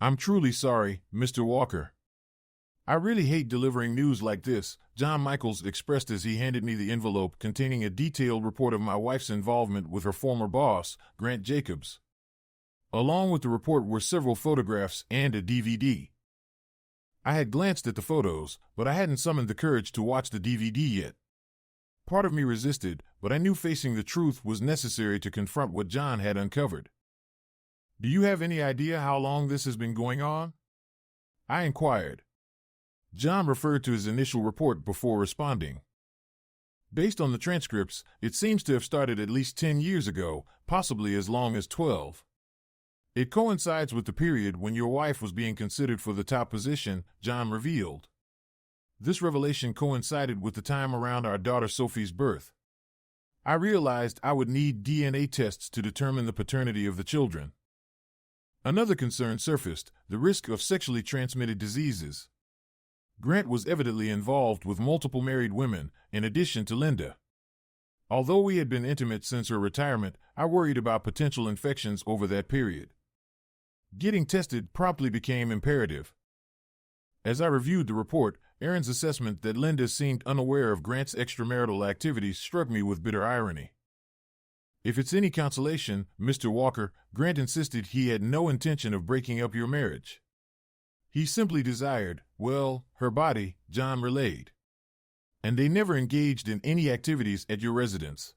I'm truly sorry, Mr. Walker. I really hate delivering news like this, John Michaels expressed as he handed me the envelope containing a detailed report of my wife's involvement with her former boss, Grant Jacobs. Along with the report were several photographs and a DVD. I had glanced at the photos, but I hadn't summoned the courage to watch the DVD yet. Part of me resisted, but I knew facing the truth was necessary to confront what John had uncovered. Do you have any idea how long this has been going on? I inquired. John referred to his initial report before responding. Based on the transcripts, it seems to have started at least 10 years ago, possibly as long as 12. It coincides with the period when your wife was being considered for the top position, John revealed. This revelation coincided with the time around our daughter Sophie's birth. I realized I would need DNA tests to determine the paternity of the children. Another concern surfaced, the risk of sexually transmitted diseases. Grant was evidently involved with multiple married women, in addition to Linda. Although we had been intimate since her retirement, I worried about potential infections over that period. Getting tested promptly became imperative. As I reviewed the report, Aaron's assessment that Linda seemed unaware of Grant's extramarital activities struck me with bitter irony. If it's any consolation, Mr. Walker, Grant insisted he had no intention of breaking up your marriage. He simply desired, well, her body, John relayed. And they never engaged in any activities at your residence.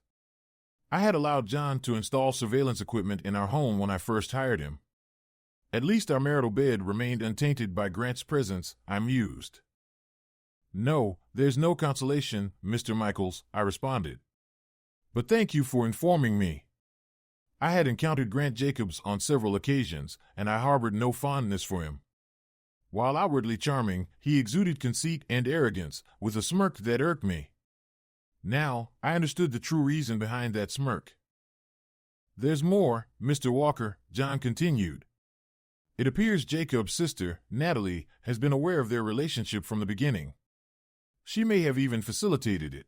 I had allowed John to install surveillance equipment in our home when I first hired him. At least our marital bed remained untainted by Grant's presence, I mused. No, there's no consolation, Mr. Michaels, I responded. But thank you for informing me. I had encountered Grant Jacobs on several occasions, and I harbored no fondness for him. While outwardly charming, he exuded conceit and arrogance, with a smirk that irked me. Now, I understood the true reason behind that smirk. There's more, Mr. Walker, John continued. It appears Jacob's sister, Natalie, has been aware of their relationship from the beginning. She may have even facilitated it.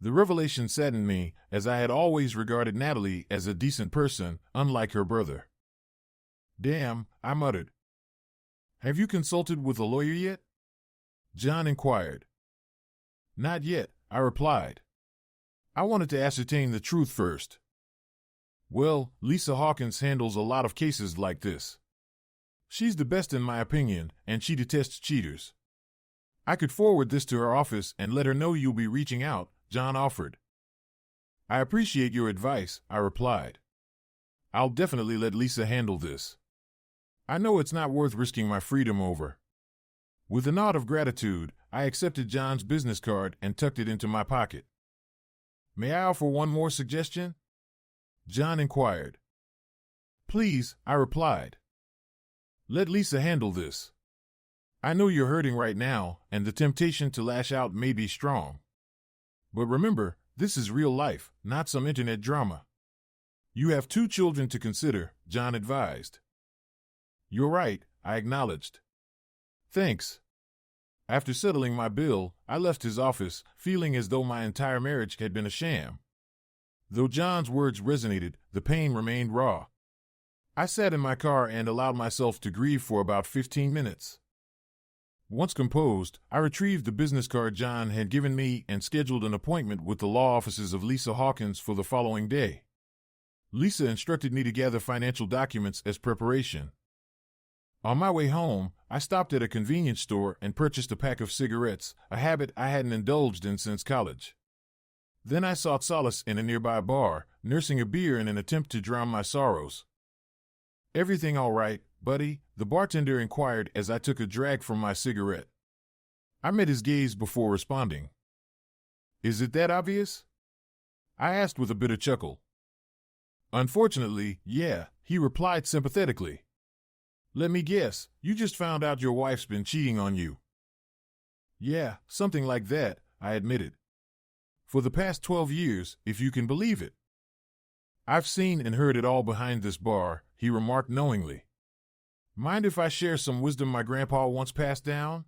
The revelation saddened me, as I had always regarded Natalie as a decent person, unlike her brother. Damn, I muttered. Have you consulted with a lawyer yet? John inquired. Not yet, I replied. I wanted to ascertain the truth first. Well, Lisa Hawkins handles a lot of cases like this. She's the best in my opinion, and she detests cheaters. I could forward this to her office and let her know you'll be reaching out, John offered. I appreciate your advice, I replied. I'll definitely let Lisa handle this. I know it's not worth risking my freedom over. With a nod of gratitude, I accepted John's business card and tucked it into my pocket. May I offer one more suggestion? John inquired. Please, I replied. Let Lisa handle this. I know you're hurting right now, and the temptation to lash out may be strong. But remember, this is real life, not some internet drama. You have 2 children to consider, John advised. You're right, I acknowledged. Thanks. After settling my bill, I left his office, feeling as though my entire marriage had been a sham. Though John's words resonated, the pain remained raw. I sat in my car and allowed myself to grieve for about 15 minutes. Once composed, I retrieved the business card John had given me and scheduled an appointment with the law offices of Lisa Hawkins for the following day. Lisa instructed me to gather financial documents as preparation. On my way home, I stopped at a convenience store and purchased a pack of cigarettes, a habit I hadn't indulged in since college. Then I sought solace in a nearby bar, nursing a beer in an attempt to drown my sorrows. Everything all right, buddy? The bartender inquired as I took a drag from my cigarette. I met his gaze before responding. Is it that obvious? I asked with a bitter chuckle. Unfortunately, yeah, he replied sympathetically. Let me guess, you just found out your wife's been cheating on you. Yeah, something like that, I admitted. For the past 12 years, if you can believe it. I've seen and heard it all behind this bar, he remarked knowingly. Mind if I share some wisdom my grandpa once passed down?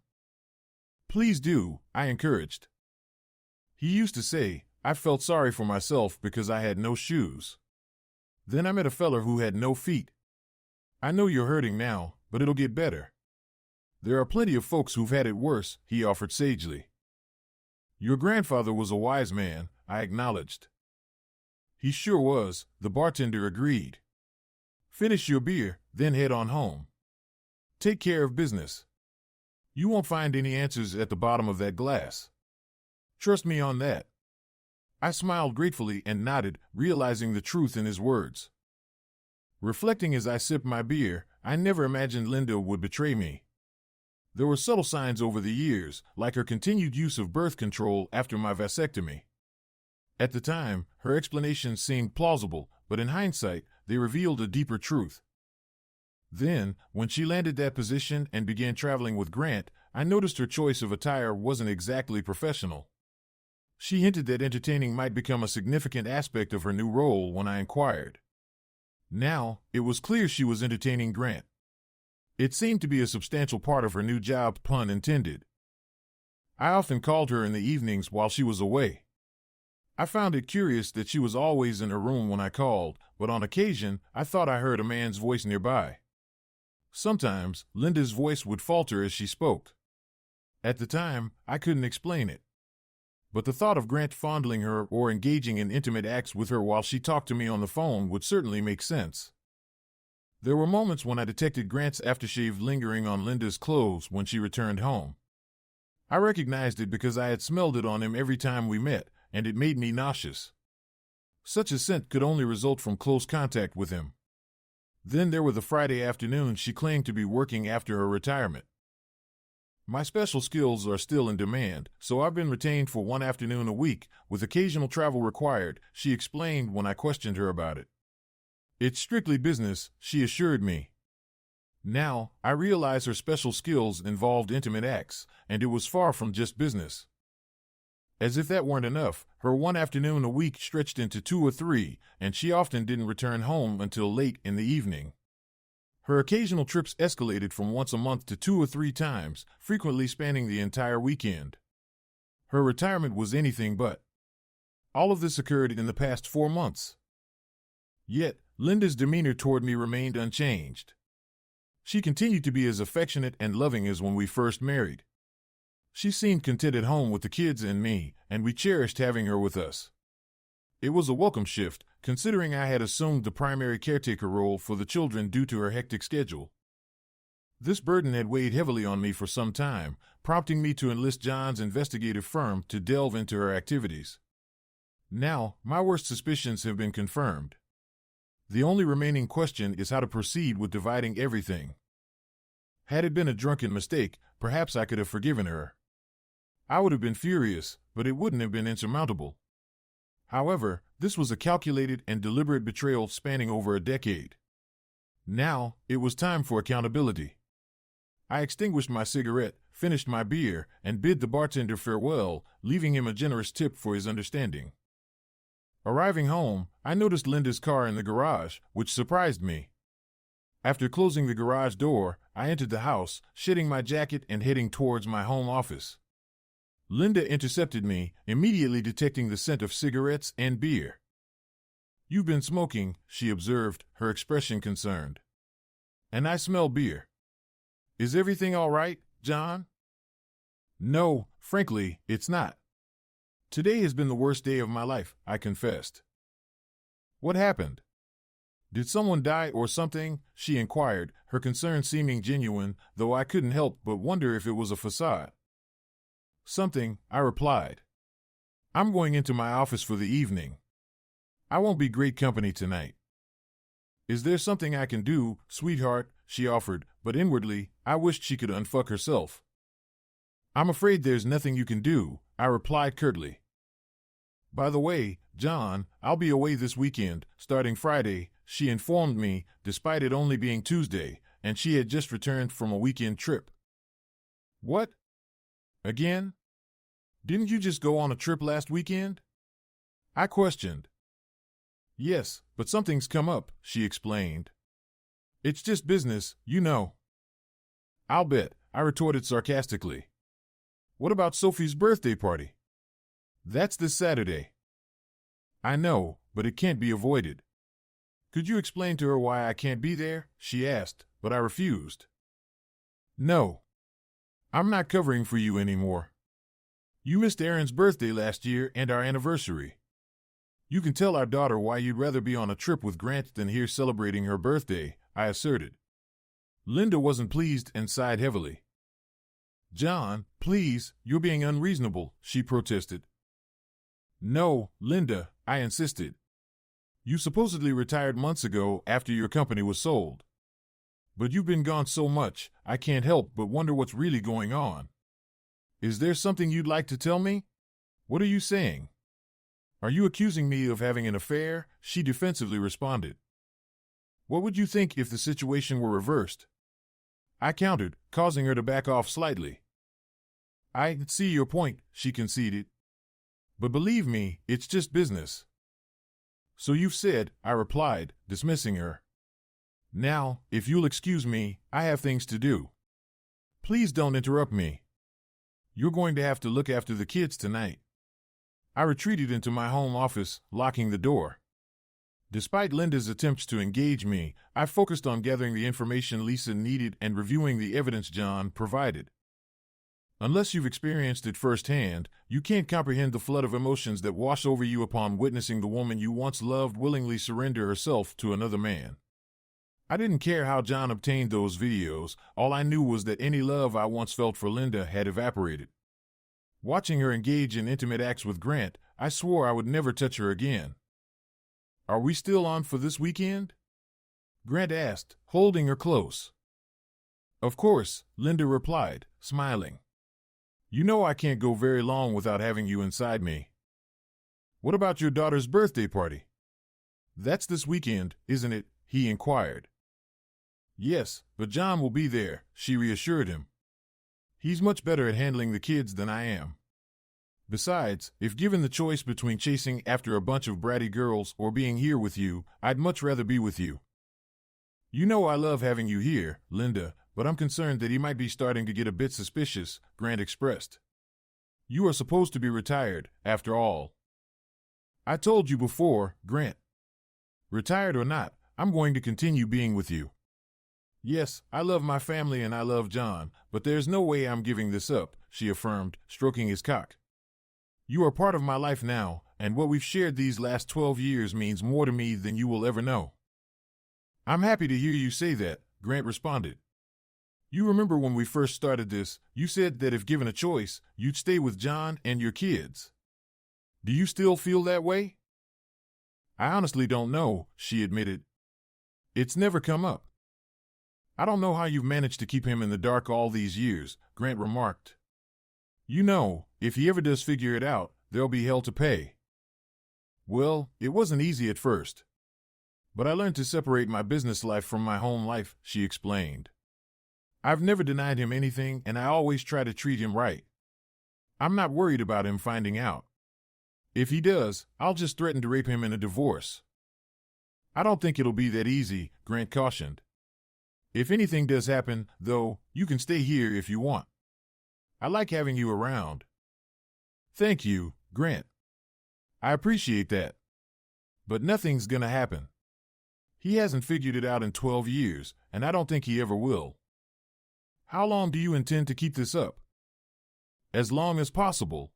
Please do, I encouraged. He used to say, I felt sorry for myself because I had no shoes. Then I met a feller who had no feet. I know you're hurting now, but it'll get better. There are plenty of folks who've had it worse, he offered sagely. Your grandfather was a wise man, I acknowledged. He sure was, the bartender agreed. Finish your beer, then head on home. Take care of business. You won't find any answers at the bottom of that glass. Trust me on that. I smiled gratefully and nodded, realizing the truth in his words. Reflecting as I sipped my beer, I never imagined Linda would betray me. There were subtle signs over the years, like her continued use of birth control after my vasectomy. At the time, her explanations seemed plausible, but in hindsight, they revealed a deeper truth. Then, when she landed that position and began traveling with Grant, I noticed her choice of attire wasn't exactly professional. She hinted that entertaining might become a significant aspect of her new role when I inquired. Now, it was clear she was entertaining Grant. It seemed to be a substantial part of her new job, pun intended. I often called her in the evenings while she was away. I found it curious that she was always in her room when I called, but on occasion, I thought I heard a man's voice nearby. Sometimes, Linda's voice would falter as she spoke. At the time, I couldn't explain it. But the thought of Grant fondling her or engaging in intimate acts with her while she talked to me on the phone would certainly make sense. There were moments when I detected Grant's aftershave lingering on Linda's clothes when she returned home. I recognized it because I had smelled it on him every time we met, and it made me nauseous. Such a scent could only result from close contact with him. Then there were the Friday afternoons she claimed to be working after her retirement. My special skills are still in demand, so I've been retained for one afternoon a week, with occasional travel required, she explained when I questioned her about it. It's strictly business, she assured me. Now, I realize her special skills involved intimate acts, and it was far from just business. As if that weren't enough, her one afternoon a week stretched into 2 or 3, and she often didn't return home until late in the evening. Her occasional trips escalated from once a month to 2 or 3 times, frequently spanning the entire weekend. Her retirement was anything but. All of this occurred in the past 4 months. Yet, Linda's demeanor toward me remained unchanged. She continued to be as affectionate and loving as when we first married. She seemed content at home with the kids and me, and we cherished having her with us. It was a welcome shift, considering I had assumed the primary caretaker role for the children due to her hectic schedule. This burden had weighed heavily on me for some time, prompting me to enlist John's investigative firm to delve into her activities. Now, my worst suspicions have been confirmed. The only remaining question is how to proceed with dividing everything. Had it been a drunken mistake, perhaps I could have forgiven her. I would have been furious, but it wouldn't have been insurmountable. However, this was a calculated and deliberate betrayal spanning over a decade. Now, it was time for accountability. I extinguished my cigarette, finished my beer, and bid the bartender farewell, leaving him a generous tip for his understanding. Arriving home, I noticed Linda's car in the garage, which surprised me. After closing the garage door, I entered the house, shedding my jacket and heading towards my home office. Linda intercepted me, immediately detecting the scent of cigarettes and beer. You've been smoking, she observed, her expression concerned. And I smell beer. Is everything all right, John? No, frankly, it's not. Today has been the worst day of my life, I confessed. What happened? Did someone die or something? She inquired, her concern seeming genuine, though I couldn't help but wonder if it was a facade. Something, I replied. I'm going into my office for the evening. I won't be great company tonight. Is there something I can do, sweetheart? She offered, but inwardly, I wished she could unfuck herself. I'm afraid there's nothing you can do, I replied curtly. By the way, John, I'll be away this weekend, starting Friday, she informed me, despite it only being Tuesday, and she had just returned from a weekend trip. What? Again? Didn't you just go on a trip last weekend? I questioned. Yes, but something's come up, she explained. It's just business, you know. I'll bet, I retorted sarcastically. What about Sophie's birthday party? That's this Saturday. I know, but it can't be avoided. Could you explain to her why I can't be there? She asked, but I refused. No, I'm not covering for you anymore. You missed Erin's birthday last year and our anniversary. You can tell our daughter why you'd rather be on a trip with Grant than here celebrating her birthday, I asserted. Linda wasn't pleased and sighed heavily. John, please, you're being unreasonable, she protested. No, Linda, I insisted. You supposedly retired months ago after your company was sold. But you've been gone so much, I can't help but wonder what's really going on. Is there something you'd like to tell me? What are you saying? Are you accusing me of having an affair? She defensively responded. What would you think if the situation were reversed? I countered, causing her to back off slightly. I see your point, she conceded. But believe me, it's just business. So you've said, I replied, dismissing her. Now, if you'll excuse me, I have things to do. Please don't interrupt me. You're going to have to look after the kids tonight. I retreated into my home office, locking the door. Despite Linda's attempts to engage me, I focused on gathering the information Lisa needed and reviewing the evidence John provided. Unless you've experienced it firsthand, you can't comprehend the flood of emotions that wash over you upon witnessing the woman you once loved willingly surrender herself to another man. I didn't care how John obtained those videos, all I knew was that any love I once felt for Linda had evaporated. Watching her engage in intimate acts with Grant, I swore I would never touch her again. Are we still on for this weekend? Grant asked, holding her close. Of course, Linda replied, smiling. You know I can't go very long without having you inside me. What about your daughter's birthday party? That's this weekend, isn't it? He inquired. Yes, but John will be there, she reassured him. He's much better at handling the kids than I am. Besides, if given the choice between chasing after a bunch of bratty girls or being here with you, I'd much rather be with you. You know I love having you here, Linda, but I'm concerned that he might be starting to get a bit suspicious, Grant expressed. You are supposed to be retired, after all. I told you before, Grant. Retired or not, I'm going to continue being with you. Yes, I love my family and I love John, but there's no way I'm giving this up, she affirmed, stroking his cock. You are part of my life now, and what we've shared these last 12 years means more to me than you will ever know. I'm happy to hear you say that, Grant responded. You remember when we first started this, you said that if given a choice, you'd stay with John and your kids. Do you still feel that way? I honestly don't know, she admitted. It's never come up. I don't know how you've managed to keep him in the dark all these years, Grant remarked. You know, if he ever does figure it out, there'll be hell to pay. Well, it wasn't easy at first. But I learned to separate my business life from my home life, she explained. I've never denied him anything and I always try to treat him right. I'm not worried about him finding out. If he does, I'll just threaten to rape him in a divorce. I don't think it'll be that easy, Grant cautioned. If anything does happen, though, you can stay here if you want. I like having you around. Thank you, Grant. I appreciate that. But nothing's gonna happen. He hasn't figured it out in 12 years, and I don't think he ever will. How long do you intend to keep this up? As long as possible.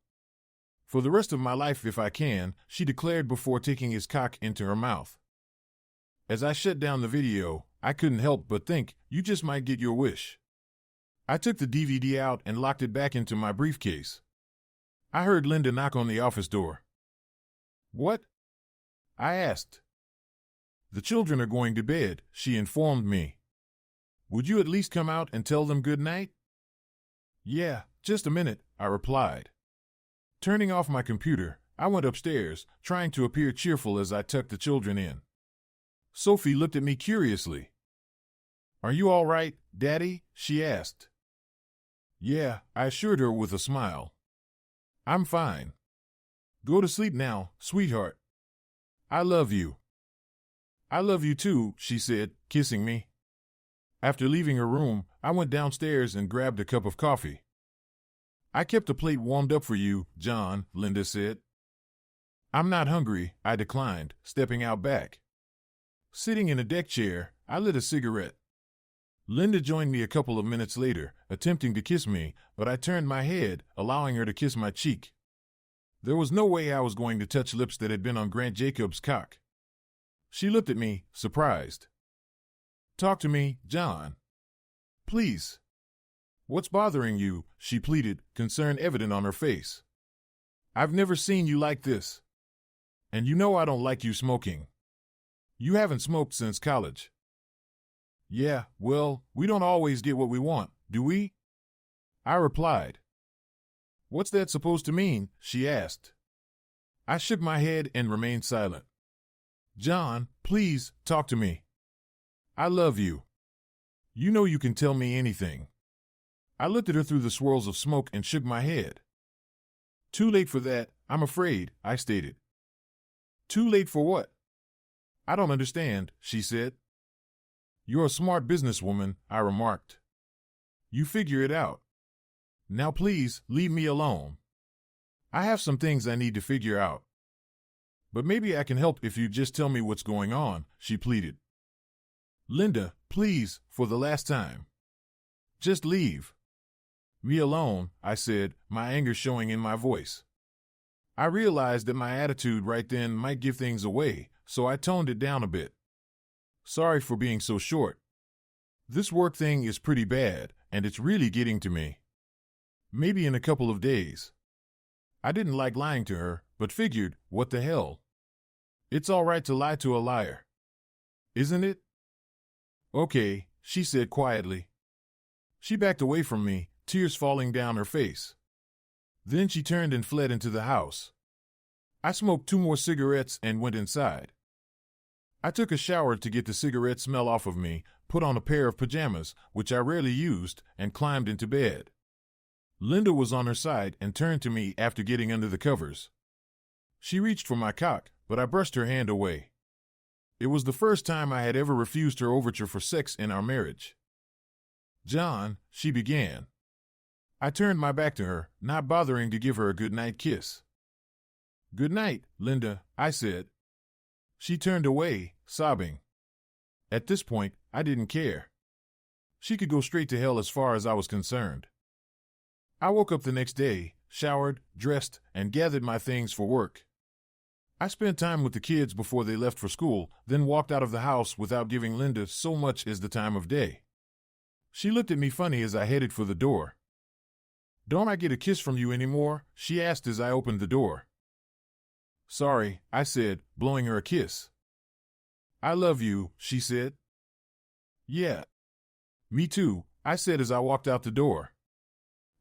For the rest of my life if I can, she declared before taking his cock into her mouth. As I shut down the video, I couldn't help but think, you just might get your wish. I took the DVD out and locked it back into my briefcase. I heard Linda knock on the office door. What? I asked. The children are going to bed, she informed me. Would you at least come out and tell them good night? Yeah, just a minute, I replied. Turning off my computer, I went upstairs, trying to appear cheerful as I tucked the children in. Sophie looked at me curiously. Are you all right, Daddy? She asked. Yeah, I assured her with a smile. I'm fine. Go to sleep now, sweetheart. I love you. I love you too, she said, kissing me. After leaving her room, I went downstairs and grabbed a cup of coffee. I kept a plate warmed up for you, John, Linda said. I'm not hungry, I declined, stepping out back. Sitting in a deck chair, I lit a cigarette. Linda joined me a couple of minutes later, attempting to kiss me, but I turned my head, allowing her to kiss my cheek. There was no way I was going to touch lips that had been on Grant Jacobs' cock. She looked at me, surprised. "Talk to me, John. Please." "What's bothering you?" she pleaded, concern evident on her face. "I've never seen you like this. And you know I don't like you smoking. You haven't smoked since college." "Yeah, well, we don't always get what we want, do we?" I replied. "What's that supposed to mean?" she asked. I shook my head and remained silent. "John, please, talk to me. I love you. You know you can tell me anything." I looked at her through the swirls of smoke and shook my head. "Too late for that, I'm afraid," I stated. "Too late for what?" "I don't understand," she said. "You're a smart businesswoman," I remarked. "You figure it out. Now please, leave me alone. I have some things I need to figure out." "But maybe I can help if you just tell me what's going on," she pleaded. "Linda, please, for the last time. Just leave me alone," I said, my anger showing in my voice. I realized that my attitude right then might give things away, so I toned it down a bit. "Sorry for being so short. This work thing is pretty bad, and it's really getting to me. Maybe in a couple of days." I didn't like lying to her, but figured, what the hell? It's all right to lie to a liar. Isn't it? "Okay," she said quietly. She backed away from me, tears falling down her face. Then she turned and fled into the house. I smoked 2 more cigarettes and went inside. I took a shower to get the cigarette smell off of me, put on a pair of pajamas, which I rarely used, and climbed into bed. Linda was on her side and turned to me after getting under the covers. She reached for my cock, but I brushed her hand away. It was the first time I had ever refused her overture for sex in our marriage. "John," she began. I turned my back to her, not bothering to give her a good-night kiss. "Good night, Linda," I said. She turned away, sobbing. At this point, I didn't care. She could go straight to hell as far as I was concerned. I woke up the next day, showered, dressed, and gathered my things for work. I spent time with the kids before they left for school, then walked out of the house without giving Linda so much as the time of day. She looked at me funny as I headed for the door. "Don't I get a kiss from you anymore?" she asked as I opened the door. "Sorry," I said, blowing her a kiss. "I love you," she said. "Yeah. Me too," I said as I walked out the door.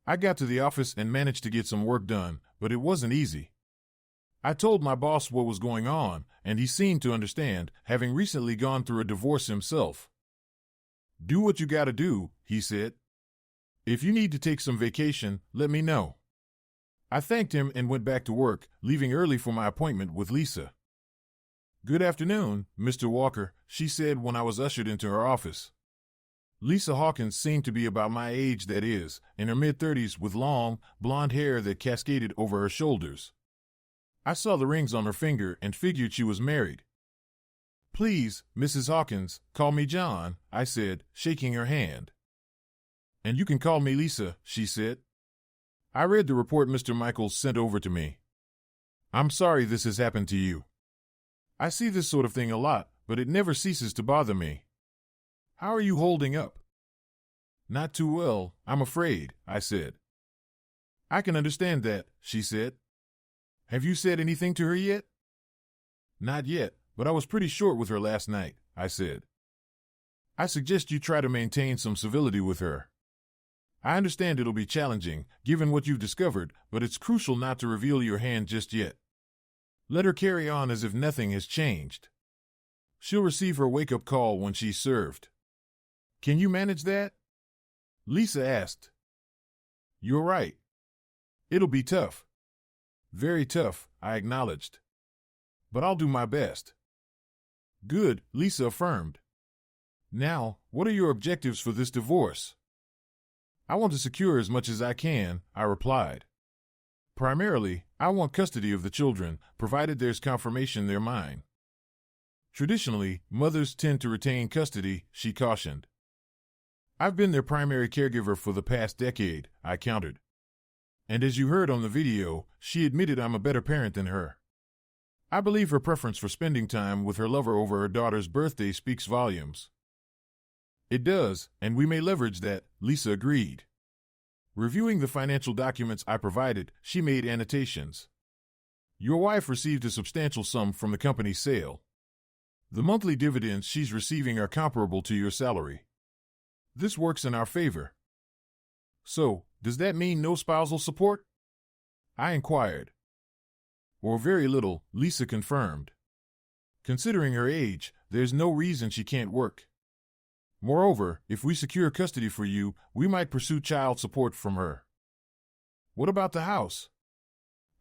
I got to the office and managed to get some work done, but it wasn't easy. I told my boss what was going on, and he seemed to understand, having recently gone through a divorce himself. "Do what you gotta do," he said. "If you need to take some vacation, let me know." I thanked him and went back to work, leaving early for my appointment with Lisa. "Good afternoon, Mr. Walker," she said when I was ushered into her office. Lisa Hawkins seemed to be about my age, that is, in her mid-30s, with long, blonde hair that cascaded over her shoulders. I saw the rings on her finger and figured she was married. "Please, Mrs. Hawkins, call me John," I said, shaking her hand. "And you can call me Lisa," she said. I read the report Mr. Michaels sent over to me. "I'm sorry this has happened to you. I see this sort of thing a lot, but it never ceases to bother me. How are you holding up?" "Not too well, I'm afraid," I said. "I can understand that," she said. "Have you said anything to her yet?" "Not yet, but I was pretty short with her last night," I said. "I suggest you try to maintain some civility with her. I understand it'll be challenging, given what you've discovered, but it's crucial not to reveal your hand just yet. Let her carry on as if nothing has changed. She'll receive her wake-up call when she's served. Can you manage that?" Lisa asked. "You're right. It'll be tough." "Very tough," I acknowledged. "But I'll do my best." "Good," Lisa affirmed. "Now, what are your objectives for this divorce?" "I want to secure as much as I can," I replied. "Primarily, I want custody of the children, provided there's confirmation they're mine." "Traditionally, mothers tend to retain custody," she cautioned. I've been their primary caregiver for the past decade, I countered. And as you heard on the video, she admitted I'm a better parent than her. I believe her preference for spending time with her lover over her daughter's birthday speaks volumes. It does, and we may leverage that, Lisa agreed. Reviewing the financial documents I provided, she made annotations. Your wife received a substantial sum from the company's sale. The monthly dividends she's receiving are comparable to your salary. This works in our favor. So, does that mean no spousal support? I inquired. Or very little, Lisa confirmed. Considering her age, there's no reason she can't work. Moreover, if we secure custody for you, we might pursue child support from her. What about the house?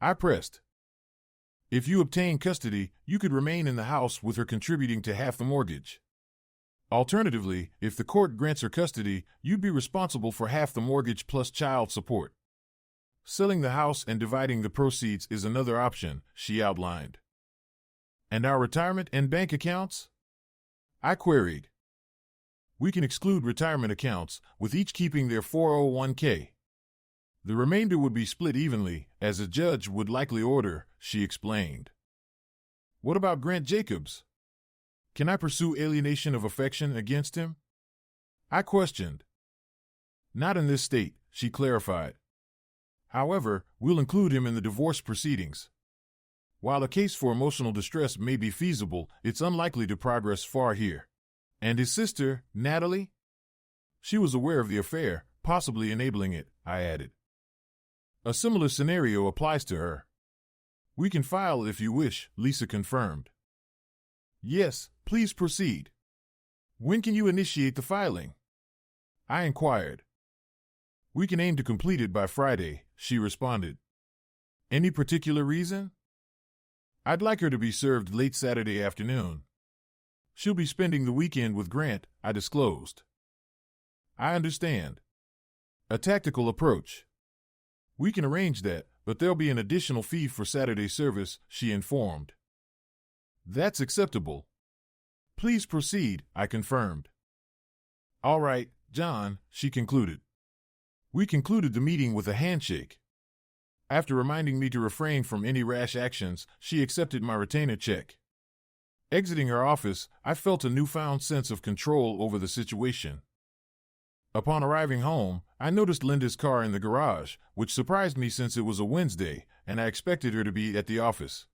I pressed. If you obtain custody, you could remain in the house with her contributing to half the mortgage. Alternatively, if the court grants her custody, you'd be responsible for half the mortgage plus child support. Selling the house and dividing the proceeds is another option, she outlined. And our retirement and bank accounts? I queried. We can exclude retirement accounts, with each keeping their 401k. The remainder would be split evenly, as a judge would likely order, she explained. What about Grant Jacobs? Can I pursue alienation of affection against him? I questioned. Not in this state, she clarified. However, we'll include him in the divorce proceedings. While a case for emotional distress may be feasible, it's unlikely to progress far here. And his sister, Natalie? She was aware of the affair, possibly enabling it, I added. A similar scenario applies to her. We can file if you wish, Lisa confirmed. Yes, please proceed. When can you initiate the filing? I inquired. We can aim to complete it by Friday, she responded. Any particular reason? I'd like her to be served late Saturday afternoon. She'll be spending the weekend with Grant, I disclosed. I understand. A tactical approach. We can arrange that, but there'll be an additional fee for Saturday service, she informed. That's acceptable. Please proceed, I confirmed. All right, John, she concluded. We concluded the meeting with a handshake. After reminding me to refrain from any rash actions, she accepted my retainer check. Exiting her office, I felt a newfound sense of control over the situation. Upon arriving home, I noticed Linda's car in the garage, which surprised me since it was a Wednesday, and I expected her to be at the office.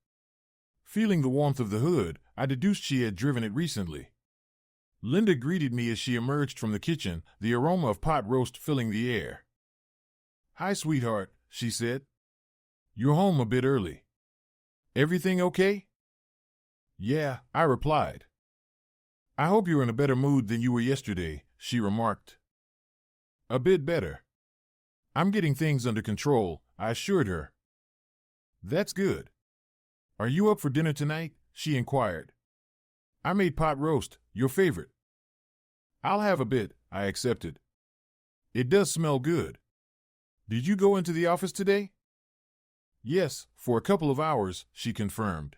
Feeling the warmth of the hood, I deduced she had driven it recently. Linda greeted me as she emerged from the kitchen, the aroma of pot roast filling the air. Hi, sweetheart, she said. You're home a bit early. Everything okay? Yeah, I replied. I hope you're in a better mood than you were yesterday, she remarked. A bit better. I'm getting things under control, I assured her. That's good. Are you up for dinner tonight? She inquired. I made pot roast, your favorite. I'll have a bit, I accepted. It does smell good. Did you go into the office today? Yes, for a couple of hours, she confirmed.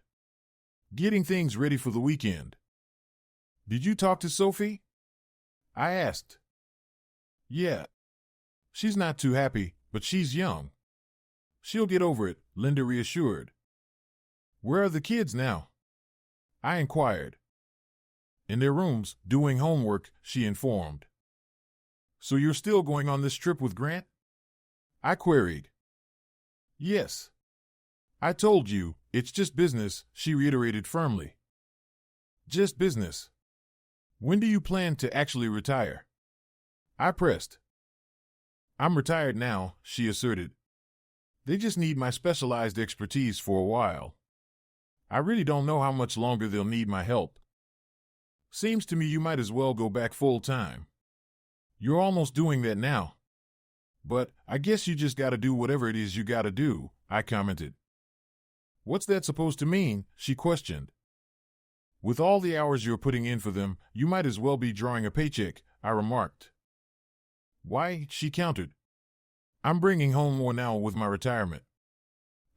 Getting things ready for the weekend. Did you talk to Sophie? I asked. Yeah. She's not too happy, but she's young. She'll get over it, Linda reassured. Where are the kids now? I inquired. In their rooms, doing homework, she informed. So you're still going on this trip with Grant? I queried. Yes. I told you, it's just business, she reiterated firmly. Just business. When do you plan to actually retire? I pressed. I'm retired now, she asserted. They just need my specialized expertise for a while. I really don't know how much longer they'll need my help. Seems to me you might as well go back full time. You're almost doing that now. But I guess you just gotta do whatever it is you gotta do, I commented. What's that supposed to mean? She questioned. With all the hours you're putting in for them, you might as well be drawing a paycheck, I remarked. Why? She countered. I'm bringing home more now with my retirement.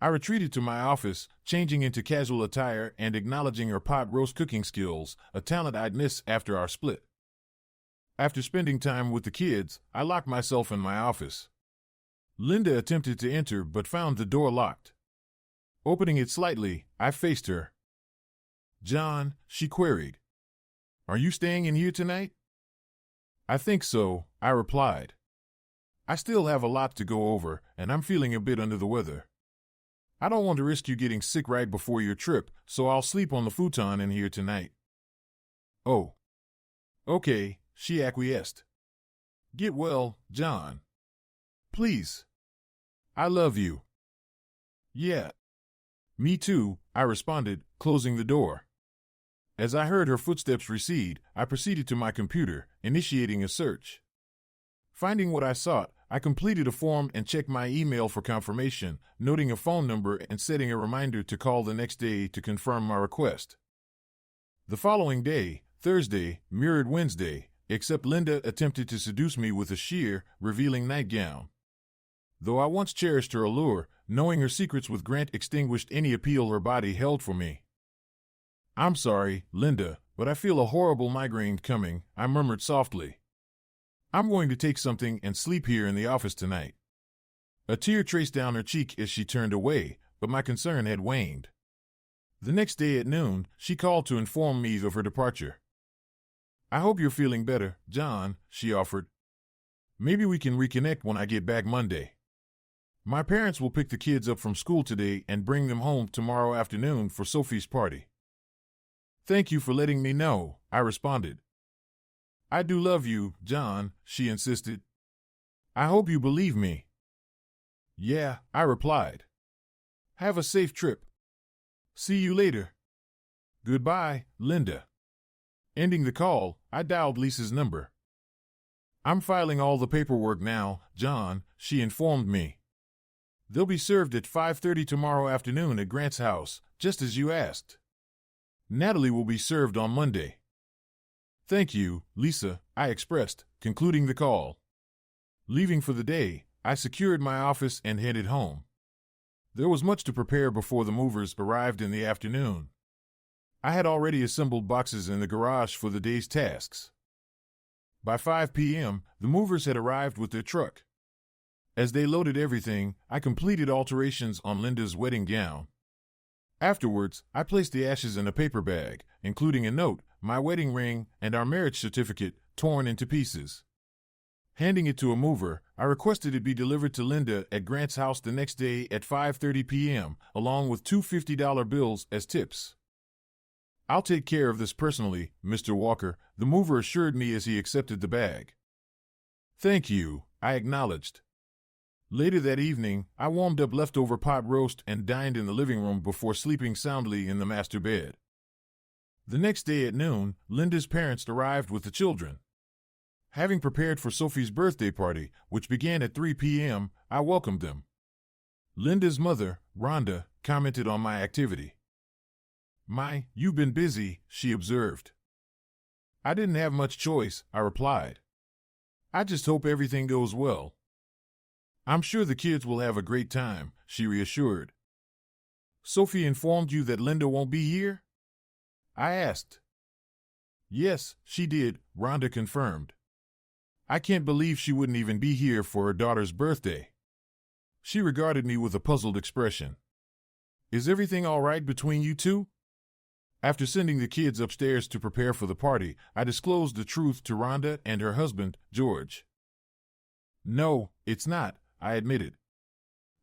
I retreated to my office, changing into casual attire and acknowledging her pot roast cooking skills, a talent I'd miss after our split. After spending time with the kids, I locked myself in my office. Linda attempted to enter but found the door locked. Opening it slightly, I faced her. "John," she queried, "are you staying in here tonight?" "I think so," I replied. "I still have a lot to go over, and I'm feeling a bit under the weather. I don't want to risk you getting sick right before your trip, so I'll sleep on the futon in here tonight." "Oh. Okay," she acquiesced. "Get well, John. Please. I love you." "Yeah. Me too," I responded, closing the door. As I heard her footsteps recede, I proceeded to my computer, initiating a search. Finding what I sought, I completed a form and checked my email for confirmation, noting a phone number and setting a reminder to call the next day to confirm my request. The following day, Thursday, mirrored Wednesday, except Linda attempted to seduce me with a sheer, revealing nightgown. Though I once cherished her allure, knowing her secrets with Grant extinguished any appeal her body held for me. "I'm sorry, Linda, but I feel a horrible migraine coming," I murmured softly. "I'm going to take something and sleep here in the office tonight." A tear traced down her cheek as she turned away, but my concern had waned. The next day at noon, she called to inform me of her departure. "I hope you're feeling better, John," she offered. "Maybe we can reconnect when I get back Monday. My parents will pick the kids up from school today and bring them home tomorrow afternoon for Sophie's party." "Thank you for letting me know," I responded. "I do love you, John," she insisted. "I hope you believe me." "Yeah," I replied. "Have a safe trip. See you later." "Goodbye, Linda." Ending the call, I dialed Lisa's number. "I'm filing all the paperwork now, John," she informed me. "They'll be served at 5:30 tomorrow afternoon at Grant's house, just as you asked. Natalie will be served on Monday." "Thank you, Lisa," I expressed, concluding the call. Leaving for the day, I secured my office and headed home. There was much to prepare before the movers arrived in the afternoon. I had already assembled boxes in the garage for the day's tasks. By 5 p.m., the movers had arrived with their truck. As they loaded everything, I completed alterations on Linda's wedding gown. Afterwards, I placed the ashes in a paper bag, including a note, my wedding ring, and our marriage certificate, torn into pieces. Handing it to a mover, I requested it be delivered to Linda at Grant's house the next day at 5:30 p.m., along with two $50 bills as tips. "I'll take care of this personally, Mr. Walker," the mover assured me as he accepted the bag. "Thank you," I acknowledged. Later that evening, I warmed up leftover pot roast and dined in the living room before sleeping soundly in the master bed. The next day at noon, Linda's parents arrived with the children. Having prepared for Sophie's birthday party, which began at 3 p.m., I welcomed them. Linda's mother, Rhonda, commented on my activity. You've been busy," she observed. "I didn't have much choice," I replied. "I just hope everything goes well." "I'm sure the kids will have a great time," she reassured. "Sophie informed you that Linda won't be here?" I asked. "Yes, she did," Rhonda confirmed. "I can't believe she wouldn't even be here for her daughter's birthday." She regarded me with a puzzled expression. "Is everything all right between you two?" After sending the kids upstairs to prepare for the party, I disclosed the truth to Rhonda and her husband, George. "No, it's not," I admitted.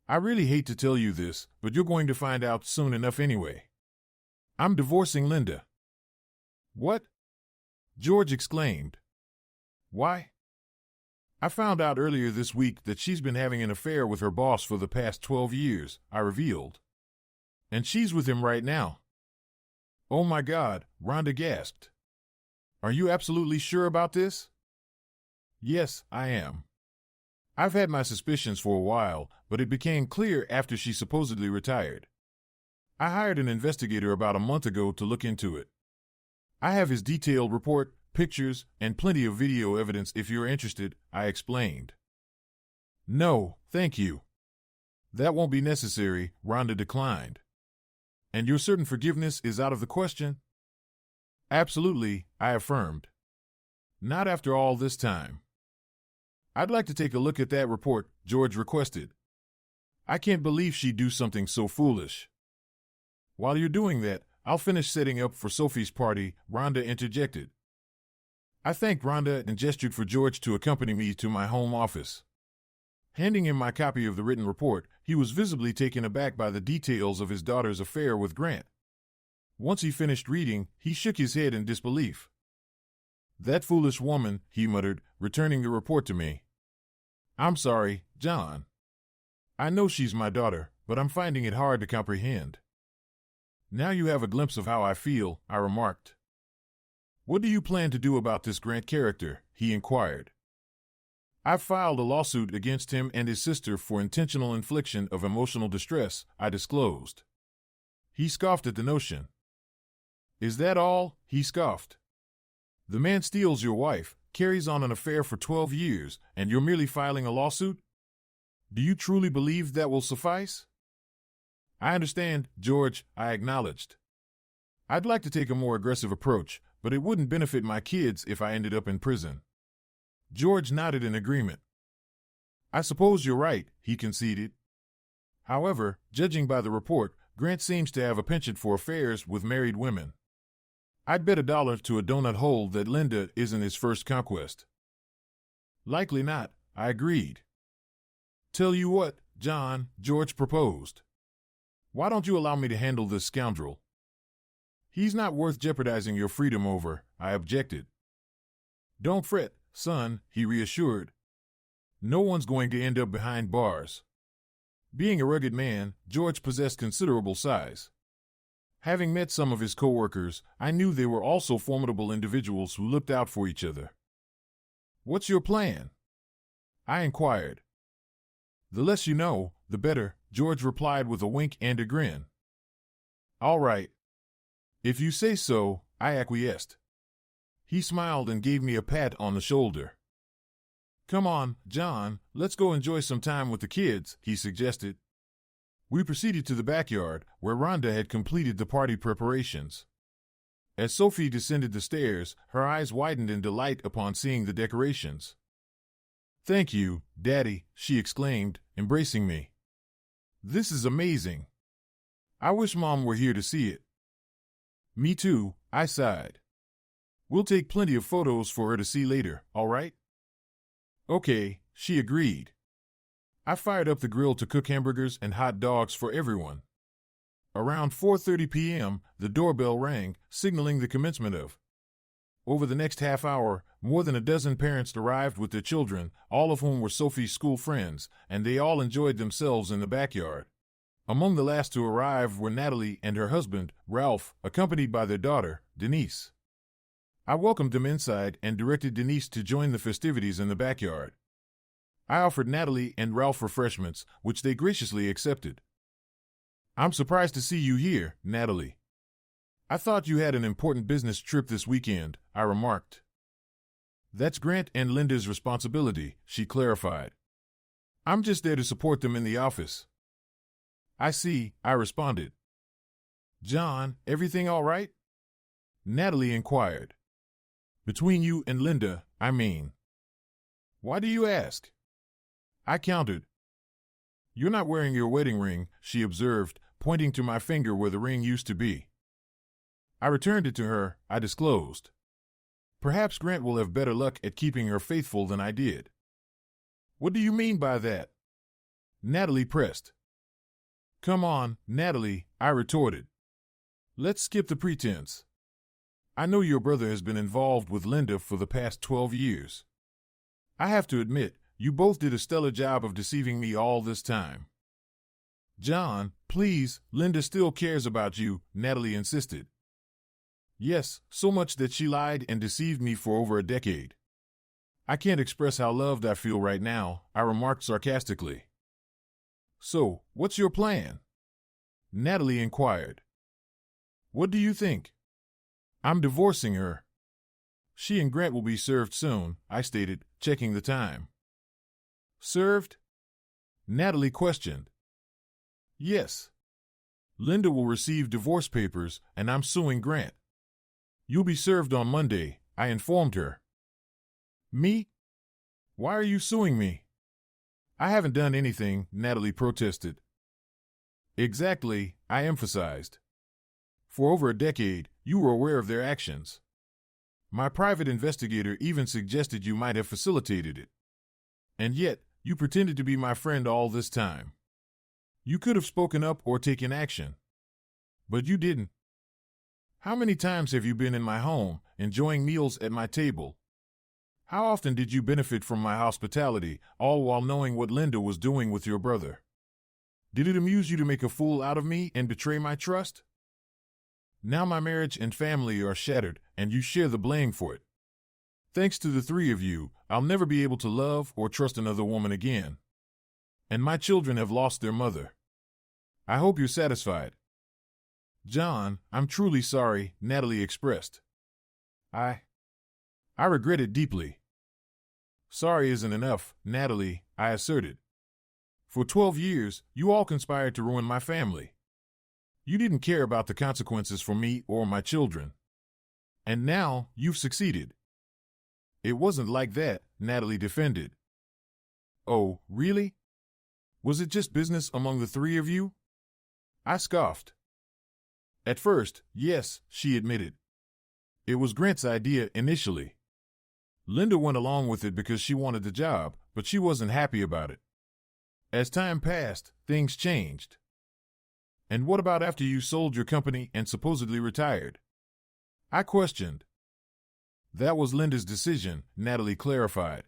"I really hate to tell you this, but you're going to find out soon enough anyway. I'm divorcing Linda." "What?" George exclaimed. "Why? I found out earlier this week that she's been having an affair with her boss for the past 12 years, I revealed. And she's with him right now." "Oh my God," Rhonda gasped. "Are you absolutely sure about this?" "Yes, I am. I've had my suspicions for a while, but it became clear after she supposedly retired. I hired an investigator about a month ago to look into it. I have his detailed report, pictures, and plenty of video evidence if you're interested," I explained. "No, thank you. That won't be necessary," Rhonda declined. "And you're certain forgiveness is out of the question?" "Absolutely," I affirmed. Not after all this time. I'd like to take a look at that report, George requested. I can't believe she'd do something so foolish. While you're doing that, I'll finish setting up for Sophie's party, Rhonda interjected. I thanked Rhonda and gestured for George to accompany me to my home office. Handing him my copy of the written report, he was visibly taken aback by the details of his daughter's affair with Grant. Once he finished reading, he shook his head in disbelief. That foolish woman, he muttered, returning the report to me. I'm sorry, John. I know she's my daughter, but I'm finding it hard to comprehend. Now you have a glimpse of how I feel, I remarked. What do you plan to do about this Grant character? He inquired. I've filed a lawsuit against him and his sister for intentional infliction of emotional distress, I disclosed. He scoffed at the notion. Is that all? He scoffed. The man steals your wife, carries on an affair for 12 years, and you're merely filing a lawsuit? Do you truly believe that will suffice? I understand, George, I acknowledged. I'd like to take a more aggressive approach, but it wouldn't benefit my kids if I ended up in prison. George nodded in agreement. I suppose you're right, he conceded. However, judging by the report, Grant seems to have a penchant for affairs with married women. I'd bet $1 to a donut hole that Linda isn't his first conquest. Likely not, I agreed. Tell you what, John, George proposed. Why don't you allow me to handle this scoundrel? He's not worth jeopardizing your freedom over, I objected. Don't fret, son, he reassured. No one's going to end up behind bars. Being a rugged man, George possessed considerable size. Having met some of his co-workers, I knew they were also formidable individuals who looked out for each other. What's your plan? I inquired. The less you know, the better, George replied with a wink and a grin. All right. If you say so, I acquiesced. He smiled and gave me a pat on the shoulder. Come on, John, let's go enjoy some time with the kids, he suggested. We proceeded to the backyard, where Rhonda had completed the party preparations. As Sophie descended the stairs, her eyes widened in delight upon seeing the decorations. Thank you, Daddy, she exclaimed, embracing me. This is amazing. I wish Mom were here to see it. Me too, I sighed. We'll take plenty of photos for her to see later, all right? Okay, she agreed. I fired up the grill to cook hamburgers and hot dogs for everyone. Around 4:30 p.m., the doorbell rang, signaling the commencement of. Over the next half hour, more than a dozen parents arrived with their children, all of whom were Sophie's school friends, and they all enjoyed themselves in the backyard. Among the last to arrive were Natalie and her husband, Ralph, accompanied by their daughter, Denise. I welcomed them inside and directed Denise to join the festivities in the backyard. I offered Natalie and Ralph refreshments, which they graciously accepted. I'm surprised to see you here, Natalie. I thought you had an important business trip this weekend, I remarked. That's Grant and Linda's responsibility, she clarified. I'm just there to support them in the office. I see, I responded. John, everything all right? Natalie inquired. Between you and Linda, I mean. Why do you ask? I countered. You're not wearing your wedding ring, she observed, pointing to my finger where the ring used to be. I returned it to her, I disclosed. Perhaps Grant will have better luck at keeping her faithful than I did. What do you mean by that? Natalie pressed. Come on, Natalie, I retorted. Let's skip the pretense. I know your brother has been involved with Linda for the past 12 years. I have to admit, you both did a stellar job of deceiving me all this time. John, please, Linda still cares about you, Natalie insisted. Yes, so much that she lied and deceived me for over a decade. I can't express how loved I feel right now, I remarked sarcastically. So, what's your plan? Natalie inquired. What do you think? I'm divorcing her. She and Grant will be served soon, I stated, checking the time. Served? Natalie questioned. Yes. Linda will receive divorce papers, and I'm suing Grant. You'll be served on Monday, I informed her. Me? Why are you suing me? I haven't done anything, Natalie protested. Exactly, I emphasized. For over a decade, you were aware of their actions. My private investigator even suggested you might have facilitated it. And yet, you pretended to be my friend all this time. You could have spoken up or taken action. But you didn't. How many times have you been in my home, enjoying meals at my table? How often did you benefit from my hospitality, all while knowing what Linda was doing with your brother? Did it amuse you to make a fool out of me and betray my trust? Now my marriage and family are shattered, and you share the blame for it. Thanks to the three of you, I'll never be able to love or trust another woman again. And my children have lost their mother. I hope you're satisfied. John, I'm truly sorry, Natalie expressed. I regret it deeply. Sorry isn't enough, Natalie, I asserted. For 12 years, you all conspired to ruin my family. You didn't care about the consequences for me or my children. And now, you've succeeded. It wasn't like that, Natalie defended. Oh, really? Was it just business among the three of you? I scoffed. At first, yes, she admitted. It was Grant's idea initially. Linda went along with it because she wanted the job, but she wasn't happy about it. As time passed, things changed. And what about after you sold your company and supposedly retired? I questioned. That was Linda's decision, Natalie clarified.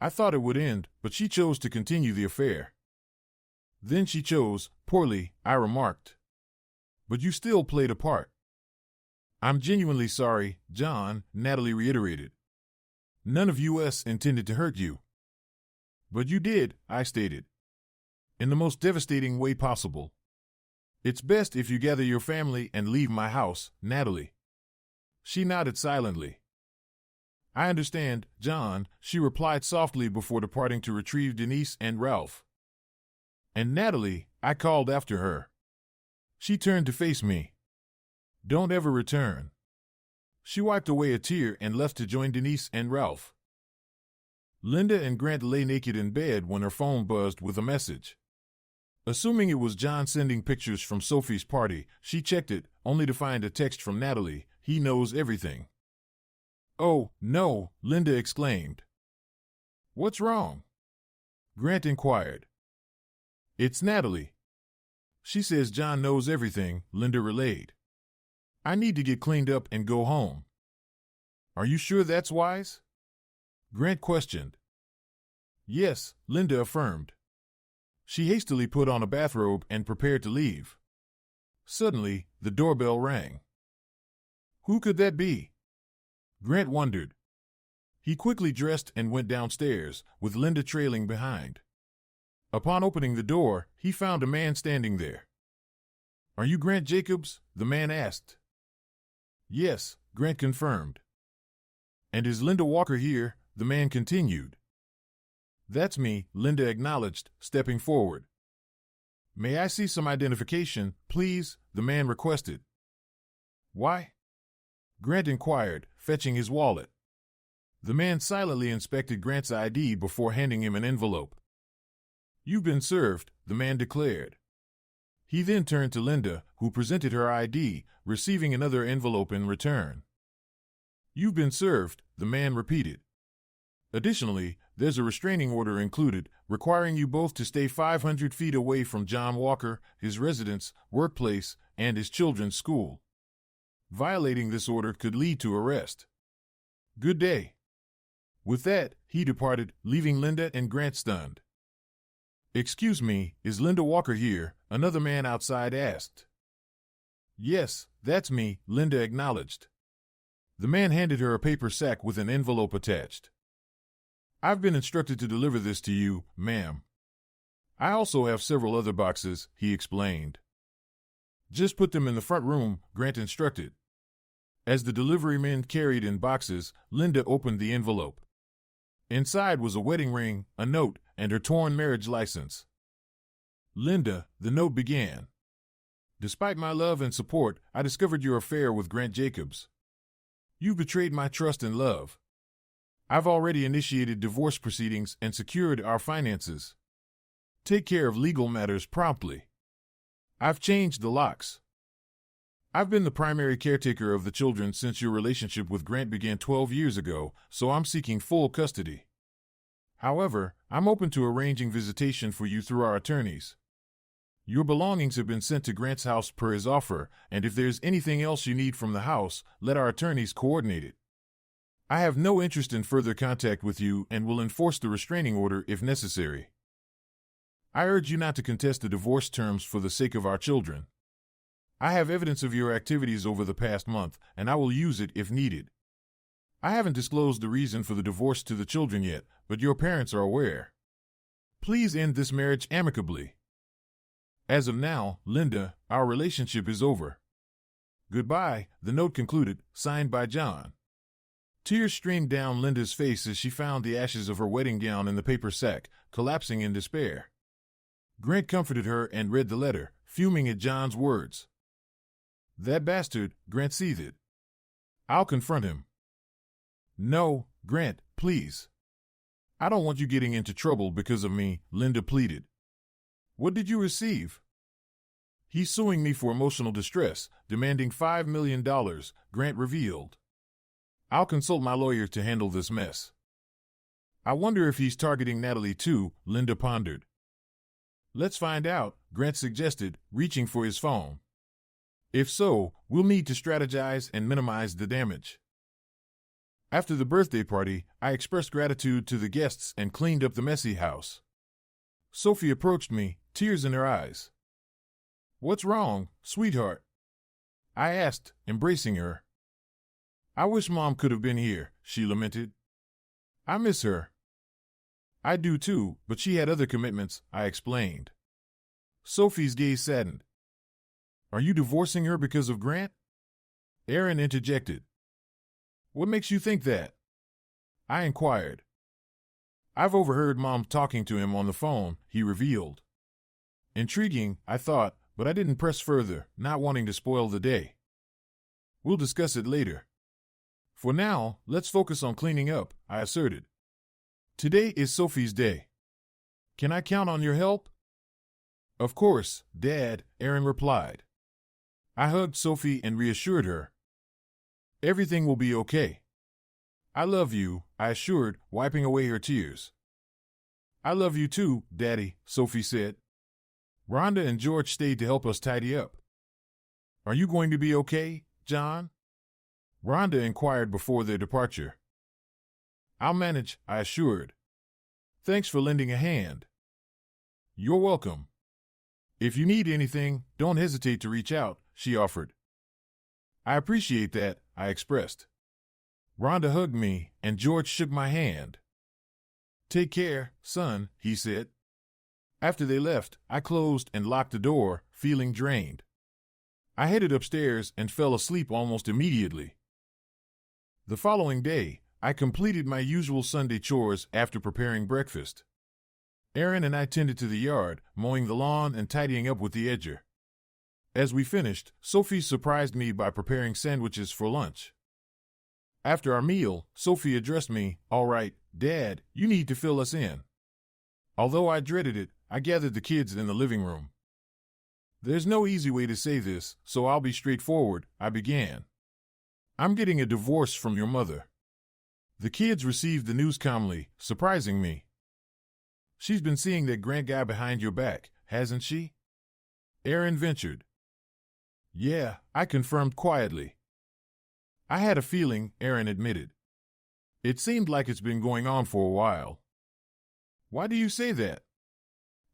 I thought it would end, but she chose to continue the affair. Then she chose, poorly, I remarked. But you still played a part. I'm genuinely sorry, John, Natalie reiterated. None of us intended to hurt you. But you did, I stated. In the most devastating way possible. It's best if you gather your family and leave my house, Natalie. She nodded silently. I understand, John, she replied softly before departing to retrieve Denise and Ralph. And Natalie, I called after her. She turned to face me. Don't ever return. She wiped away a tear and left to join Denise and Ralph. Linda and Grant lay naked in bed when her phone buzzed with a message. Assuming it was John sending pictures from Sophie's party, she checked it, only to find a text from Natalie. He knows everything. Oh, no, Linda exclaimed. What's wrong? Grant inquired. It's Natalie. She says John knows everything, Linda relayed. I need to get cleaned up and go home. Are you sure that's wise? Grant questioned. Yes, Linda affirmed. She hastily put on a bathrobe and prepared to leave. Suddenly, the doorbell rang. Who could that be? Grant wondered. He quickly dressed and went downstairs, with Linda trailing behind. Upon opening the door, he found a man standing there. Are you Grant Jacobs? The man asked. Yes, Grant confirmed. And is Linda Walker here? The man continued. That's me, Linda acknowledged, stepping forward. May I see some identification, please? The man requested. Why? Grant inquired, fetching his wallet. The man silently inspected Grant's ID before handing him an envelope. You've been served, the man declared. He then turned to Linda, who presented her ID, receiving another envelope in return. You've been served, the man repeated. Additionally, there's a restraining order included, requiring you both to stay 500 feet away from John Walker, his residence, workplace, and his children's school. Violating this order could lead to arrest. Good day. With that, he departed, leaving Linda and Grant stunned. Excuse me, is Linda Walker here? Another man outside asked. Yes, that's me, Linda acknowledged. The man handed her a paper sack with an envelope attached. I've been instructed to deliver this to you, ma'am. I also have several other boxes, he explained. Just put them in the front room, Grant instructed. As the delivery men carried in boxes, Linda opened the envelope. Inside was a wedding ring, a note, and her torn marriage license. Linda, the note began. Despite my love and support, I discovered your affair with Grant Jacobs. You betrayed my trust and love. I've already initiated divorce proceedings and secured our finances. Take care of legal matters promptly. I've changed the locks. I've been the primary caretaker of the children since your relationship with Grant began 12 years ago, so I'm seeking full custody. However, I'm open to arranging visitation for you through our attorneys. Your belongings have been sent to Grant's house per his offer, and if there's anything else you need from the house, let our attorneys coordinate it. I have no interest in further contact with you and will enforce the restraining order if necessary. I urge you not to contest the divorce terms for the sake of our children. I have evidence of your activities over the past month, and I will use it if needed. I haven't disclosed the reason for the divorce to the children yet, but your parents are aware. Please end this marriage amicably. As of now, Linda, our relationship is over. Goodbye, the note concluded, signed by John. Tears streamed down Linda's face as she found the ashes of her wedding gown in the paper sack, collapsing in despair. Grant comforted her and read the letter, fuming at John's words. That bastard, Grant seethed. I'll confront him. No, Grant, please. I don't want you getting into trouble because of me, Linda pleaded. What did you receive? He's suing me for emotional distress, demanding $5 million, Grant revealed. I'll consult my lawyer to handle this mess. I wonder if he's targeting Natalie too, Linda pondered. Let's find out, Grant suggested, reaching for his phone. If so, we'll need to strategize and minimize the damage. After the birthday party, I expressed gratitude to the guests and cleaned up the messy house. Sophie approached me, tears in her eyes. What's wrong, sweetheart? I asked, embracing her. I wish Mom could have been here, she lamented. I miss her. I do too, but she had other commitments, I explained. Sophie's gaze saddened. Are you divorcing her because of Grant? Aaron interjected. What makes you think that? I inquired. I've overheard Mom talking to him on the phone, he revealed. Intriguing, I thought, but I didn't press further, not wanting to spoil the day. We'll discuss it later. For now, let's focus on cleaning up, I asserted. Today is Sophie's day. Can I count on your help? Of course, Dad, Aaron replied. I hugged Sophie and reassured her. Everything will be okay. I love you, I assured, wiping away her tears. I love you too, Daddy, Sophie said. Rhonda and George stayed to help us tidy up. Are you going to be okay, John? Rhonda inquired before their departure. I'll manage, I assured. Thanks for lending a hand. You're welcome. If you need anything, don't hesitate to reach out, she offered. I appreciate that, I expressed. Rhonda hugged me, and George shook my hand. Take care, son, he said. After they left, I closed and locked the door, feeling drained. I headed upstairs and fell asleep almost immediately. The following day, I completed my usual Sunday chores after preparing breakfast. Aaron and I tended to the yard, mowing the lawn and tidying up with the edger. As we finished, Sophie surprised me by preparing sandwiches for lunch. After our meal, Sophie addressed me, All right, Dad, you need to fill us in. Although I dreaded it, I gathered the kids in the living room. There's no easy way to say this, so I'll be straightforward, I began. I'm getting a divorce from your mother. The kids received the news calmly, surprising me. She's been seeing that Grant guy behind your back, hasn't she? Aaron ventured. Yeah, I confirmed quietly. I had a feeling, Aaron admitted. It seemed like it's been going on for a while. Why do you say that?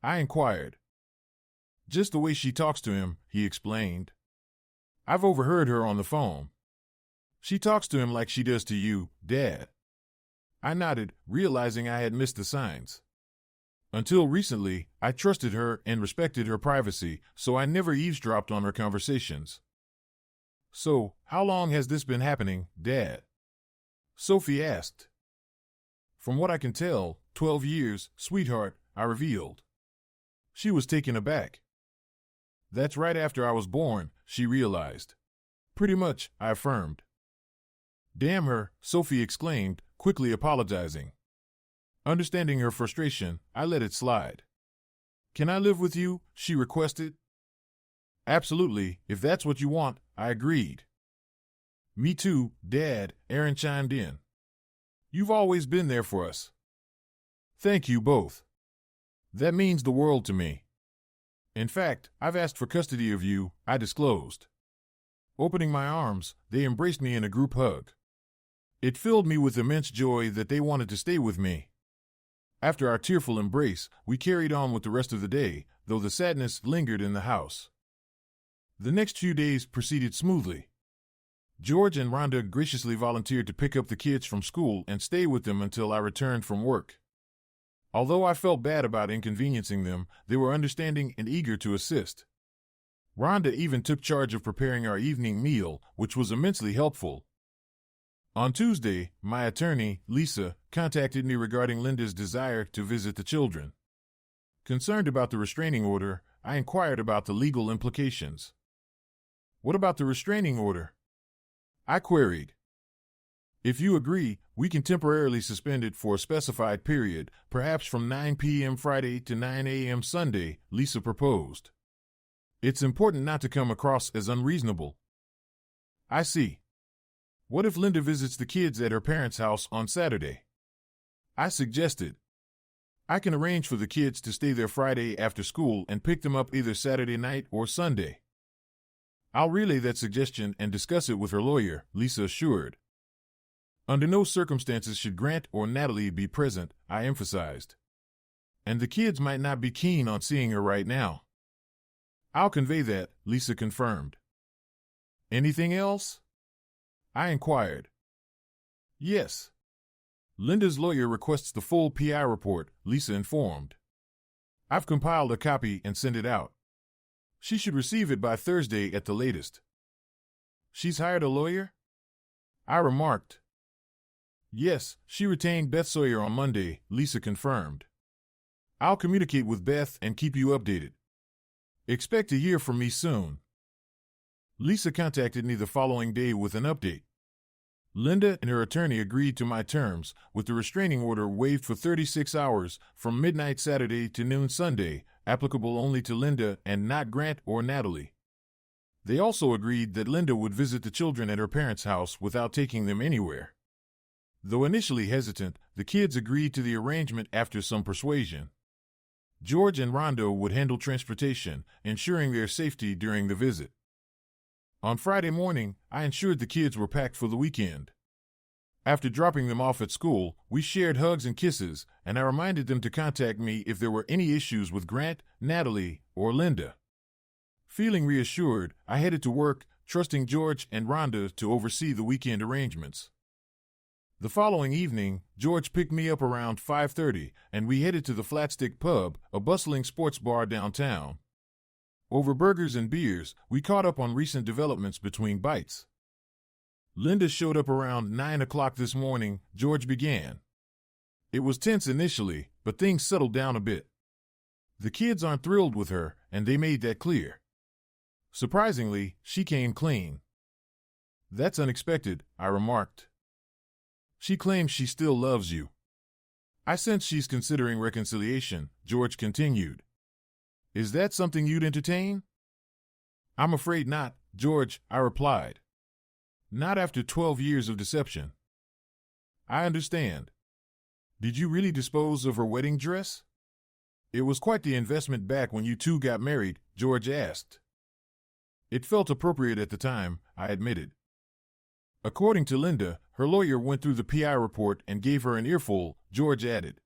I inquired. Just the way she talks to him, he explained. I've overheard her on the phone. She talks to him like she does to you, Dad. I nodded, realizing I had missed the signs. Until recently, I trusted her and respected her privacy, so I never eavesdropped on her conversations. So, how long has this been happening, Dad? Sophie asked. From what I can tell, 12 years, sweetheart, I revealed. She was taken aback. That's right after I was born, she realized. Pretty much, I affirmed. Damn her, Sophie exclaimed, quickly apologizing. Understanding her frustration, I let it slide. Can I live with you? She requested. Absolutely, if that's what you want, I agreed. Me too, Dad, Aaron chimed in. You've always been there for us. Thank you both. That means the world to me. In fact, I've asked for custody of you, I disclosed. Opening my arms, they embraced me in a group hug. It filled me with immense joy that they wanted to stay with me. After our tearful embrace, we carried on with the rest of the day, though the sadness lingered in the house. The next few days proceeded smoothly. George and Rhonda graciously volunteered to pick up the kids from school and stay with them until I returned from work. Although I felt bad about inconveniencing them, they were understanding and eager to assist. Rhonda even took charge of preparing our evening meal, which was immensely helpful. On Tuesday, my attorney, Lisa, contacted me regarding Linda's desire to visit the children. Concerned about the restraining order, I inquired about the legal implications. What about the restraining order? I queried. If you agree, we can temporarily suspend it for a specified period, perhaps from 9 p.m. Friday to 9 a.m. Sunday, Lisa proposed. It's important not to come across as unreasonable. I see. What if Linda visits the kids at her parents' house on Saturday? I suggested. I can arrange for the kids to stay there Friday after school and pick them up either Saturday night or Sunday. I'll relay that suggestion and discuss it with her lawyer, Lisa assured. Under no circumstances should Grant or Natalie be present, I emphasized. And the kids might not be keen on seeing her right now. I'll convey that, Lisa confirmed. Anything else? I inquired. Yes. Linda's lawyer requests the full PI report, Lisa informed. I've compiled a copy and sent it out. She should receive it by Thursday at the latest. She's hired a lawyer? I remarked. Yes, she retained Beth Sawyer on Monday, Lisa confirmed. I'll communicate with Beth and keep you updated. Expect to hear from me soon. Lisa contacted me the following day with an update. Linda and her attorney agreed to my terms, with the restraining order waived for 36 hours from midnight Saturday to noon Sunday, applicable only to Linda and not Grant or Natalie. They also agreed that Linda would visit the children at her parents' house without taking them anywhere. Though initially hesitant, the kids agreed to the arrangement after some persuasion. George and Rhonda would handle transportation, ensuring their safety during the visit. On Friday morning, I ensured the kids were packed for the weekend. After dropping them off at school, we shared hugs and kisses, and I reminded them to contact me if there were any issues with Grant, Natalie, or Linda. Feeling reassured, I headed to work, trusting George and Rhonda to oversee the weekend arrangements. The following evening, George picked me up around 5:30, and we headed to the Flatstick Pub, a bustling sports bar downtown. Over burgers and beers, we caught up on recent developments between bites. Linda showed up around 9 o'clock this morning, George began. It was tense initially, but things settled down a bit. The kids aren't thrilled with her, and they made that clear. Surprisingly, she came clean. That's unexpected, I remarked. She claims she still loves you. I sense she's considering reconciliation, George continued. Is that something you'd entertain? I'm afraid not, George, I replied. Not after 12 years of deception. I understand. Did you really dispose of her wedding dress? It was quite the investment back when you two got married, George asked. It felt appropriate at the time, I admitted. According to Linda, her lawyer went through the PI report and gave her an earful, George added.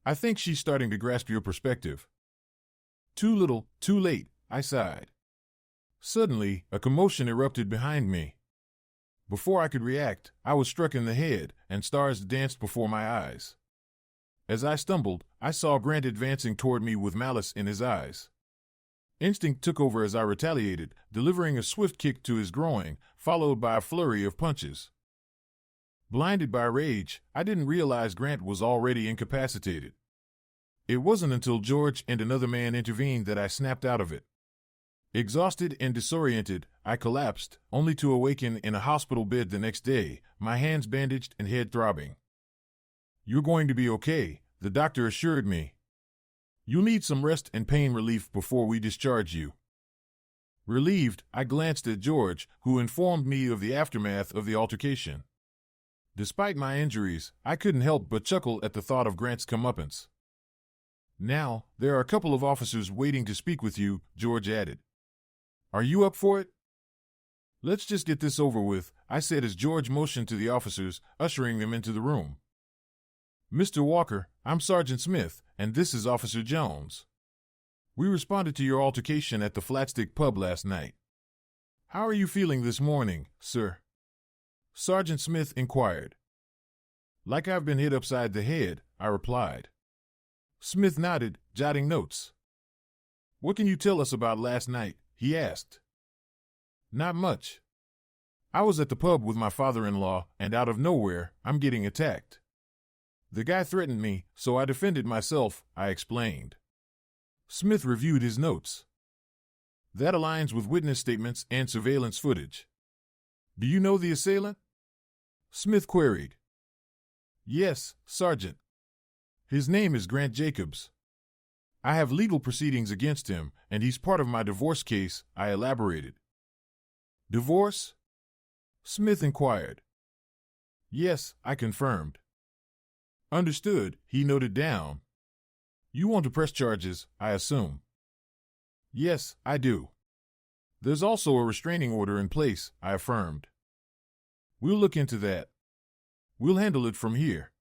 I think she's starting to grasp your perspective. Too little, too late, I sighed. Suddenly, a commotion erupted behind me. Before I could react, I was struck in the head, and stars danced before my eyes. As I stumbled, I saw Grant advancing toward me with malice in his eyes. Instinct took over as I retaliated, delivering a swift kick to his groin, followed by a flurry of punches. Blinded by rage, I didn't realize Grant was already incapacitated. It wasn't until George and another man intervened that I snapped out of it. Exhausted and disoriented, I collapsed, only to awaken in a hospital bed the next day, my hands bandaged and head throbbing. "You're going to be okay," the doctor assured me. "You'll need some rest and pain relief before we discharge you." Relieved, I glanced at George, who informed me of the aftermath of the altercation. Despite my injuries, I couldn't help but chuckle at the thought of Grant's comeuppance. "Now, there are a couple of officers waiting to speak with you," George added. "Are you up for it?" "Let's just get this over with," I said as George motioned to the officers, ushering them into the room. "Mr. Walker, I'm Sergeant Smith, and this is Officer Jones. We responded to your altercation at the Flatstick pub last night. How are you feeling this morning, sir?" Sergeant Smith inquired. "Like I've been hit upside the head," I replied. Smith nodded, jotting notes. "What can you tell us about last night?" he asked. "Not much. I was at the pub with my father-in-law, and out of nowhere, I'm getting attacked. The guy threatened me, so I defended myself," I explained. Smith reviewed his notes. "That aligns with witness statements and surveillance footage. Do you know the assailant?" Smith queried. "Yes, Sergeant. His name is Grant Jacobs. I have legal proceedings against him, and he's part of my divorce case," I elaborated. "Divorce?" Smith inquired. "Yes," I confirmed. "Understood," he noted down. "You want to press charges, I assume?" "Yes, I do." "There's also a restraining order in place," I affirmed. "We'll look into that. We'll handle it from here.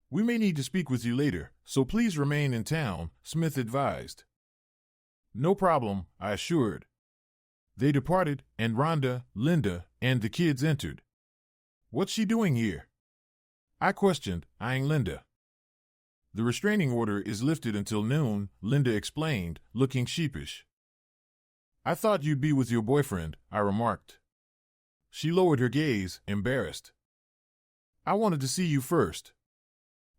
We may need to speak with you later, so please remain in town," Smith advised. "No problem," I assured. They departed, and Rhonda, Linda, and the kids entered. "What's she doing here?" I questioned, eyeing Linda. "The restraining order is lifted until noon," Linda explained, looking sheepish. "I thought you'd be with your boyfriend," I remarked. She lowered her gaze, embarrassed. "I wanted to see you first.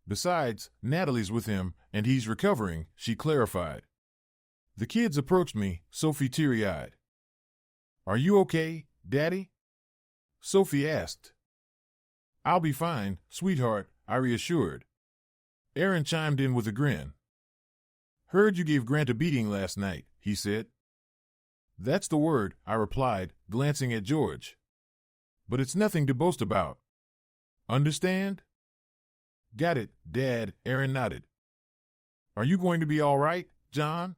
Besides, Natalie's with him, and he's recovering," she clarified. The kids approached me, Sophie teary-eyed. "Are you okay, Daddy?" Sophie asked. "I'll be fine, sweetheart," I reassured. Aaron chimed in with a grin. "Heard you gave Grant a beating last night," he said. "That's the word," I replied, glancing at George. "But it's nothing to boast about. Understand?" "Got it, Dad," Aaron nodded. "Are you going to be all right, John?"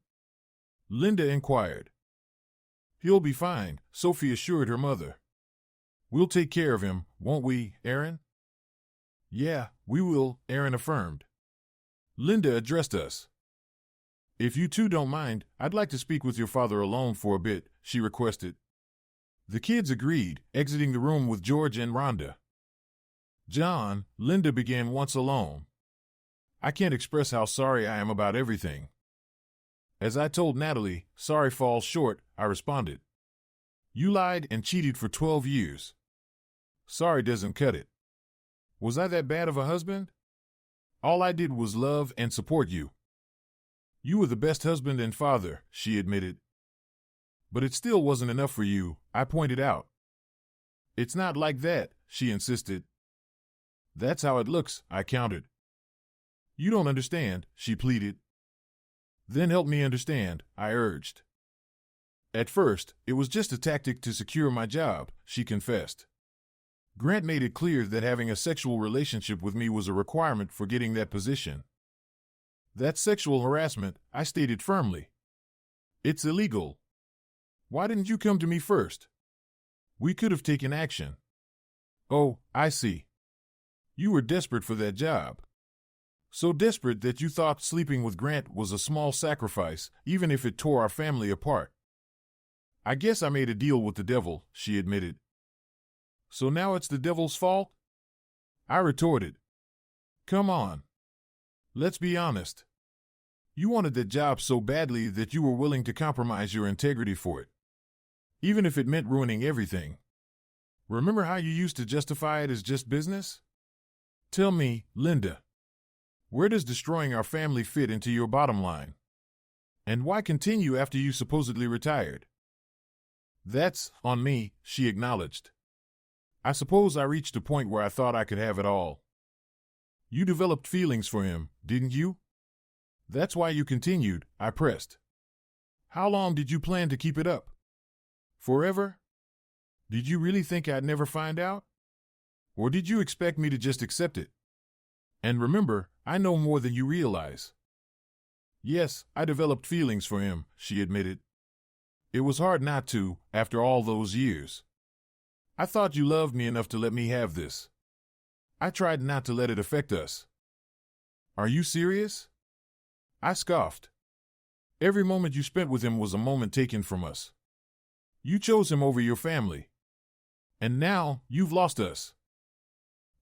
Linda inquired. "He'll be fine," Sophie assured her mother. "We'll take care of him, won't we, Aaron?" "Yeah, we will," Aaron affirmed. Linda addressed us. "If you two don't mind, I'd like to speak with your father alone for a bit," she requested. The kids agreed, exiting the room with George and Rhonda. "John," Linda began once alone. "I can't express how sorry I am about everything." As I told Natalie, "Sorry falls short," I responded. "You lied and cheated for 12 years. Sorry doesn't cut it. Was I that bad of a husband? All I did was love and support you." "You were the best husband and father," she admitted. "But it still wasn't enough for you," I pointed out. "It's not like that," she insisted. "That's how it looks," I countered. "You don't understand," she pleaded. "Then help me understand," I urged. "At first, it was just a tactic to secure my job," she confessed. "Grant made it clear that having a sexual relationship with me was a requirement for getting that position. That's sexual harassment," I stated firmly. "It's illegal. Why didn't you come to me first? We could have taken action." "Oh, I see. You were desperate for that job. So desperate that you thought sleeping with Grant was a small sacrifice, even if it tore our family apart." "I guess I made a deal with the devil," she admitted. "So now it's the devil's fault?" I retorted. "Come on. Let's be honest. You wanted that job so badly that you were willing to compromise your integrity for it, even if it meant ruining everything. Remember how you used to justify it as just business? Tell me, Linda, where does destroying our family fit into your bottom line? And why continue after you supposedly retired?" That's on me, she acknowledged. I suppose I reached a point where I thought I could have it all. You developed feelings for him, didn't you? That's why you continued, I pressed. How long did you plan to keep it up? Forever? Did you really think I'd never find out? Or did you expect me to just accept it? And remember, I know more than you realize. Yes, I developed feelings for him, she admitted. It was hard not to, after all those years. I thought you loved me enough to let me have this. I tried not to let it affect us. Are you serious? I scoffed. Every moment you spent with him was a moment taken from us. You chose him over your family. And now, you've lost us.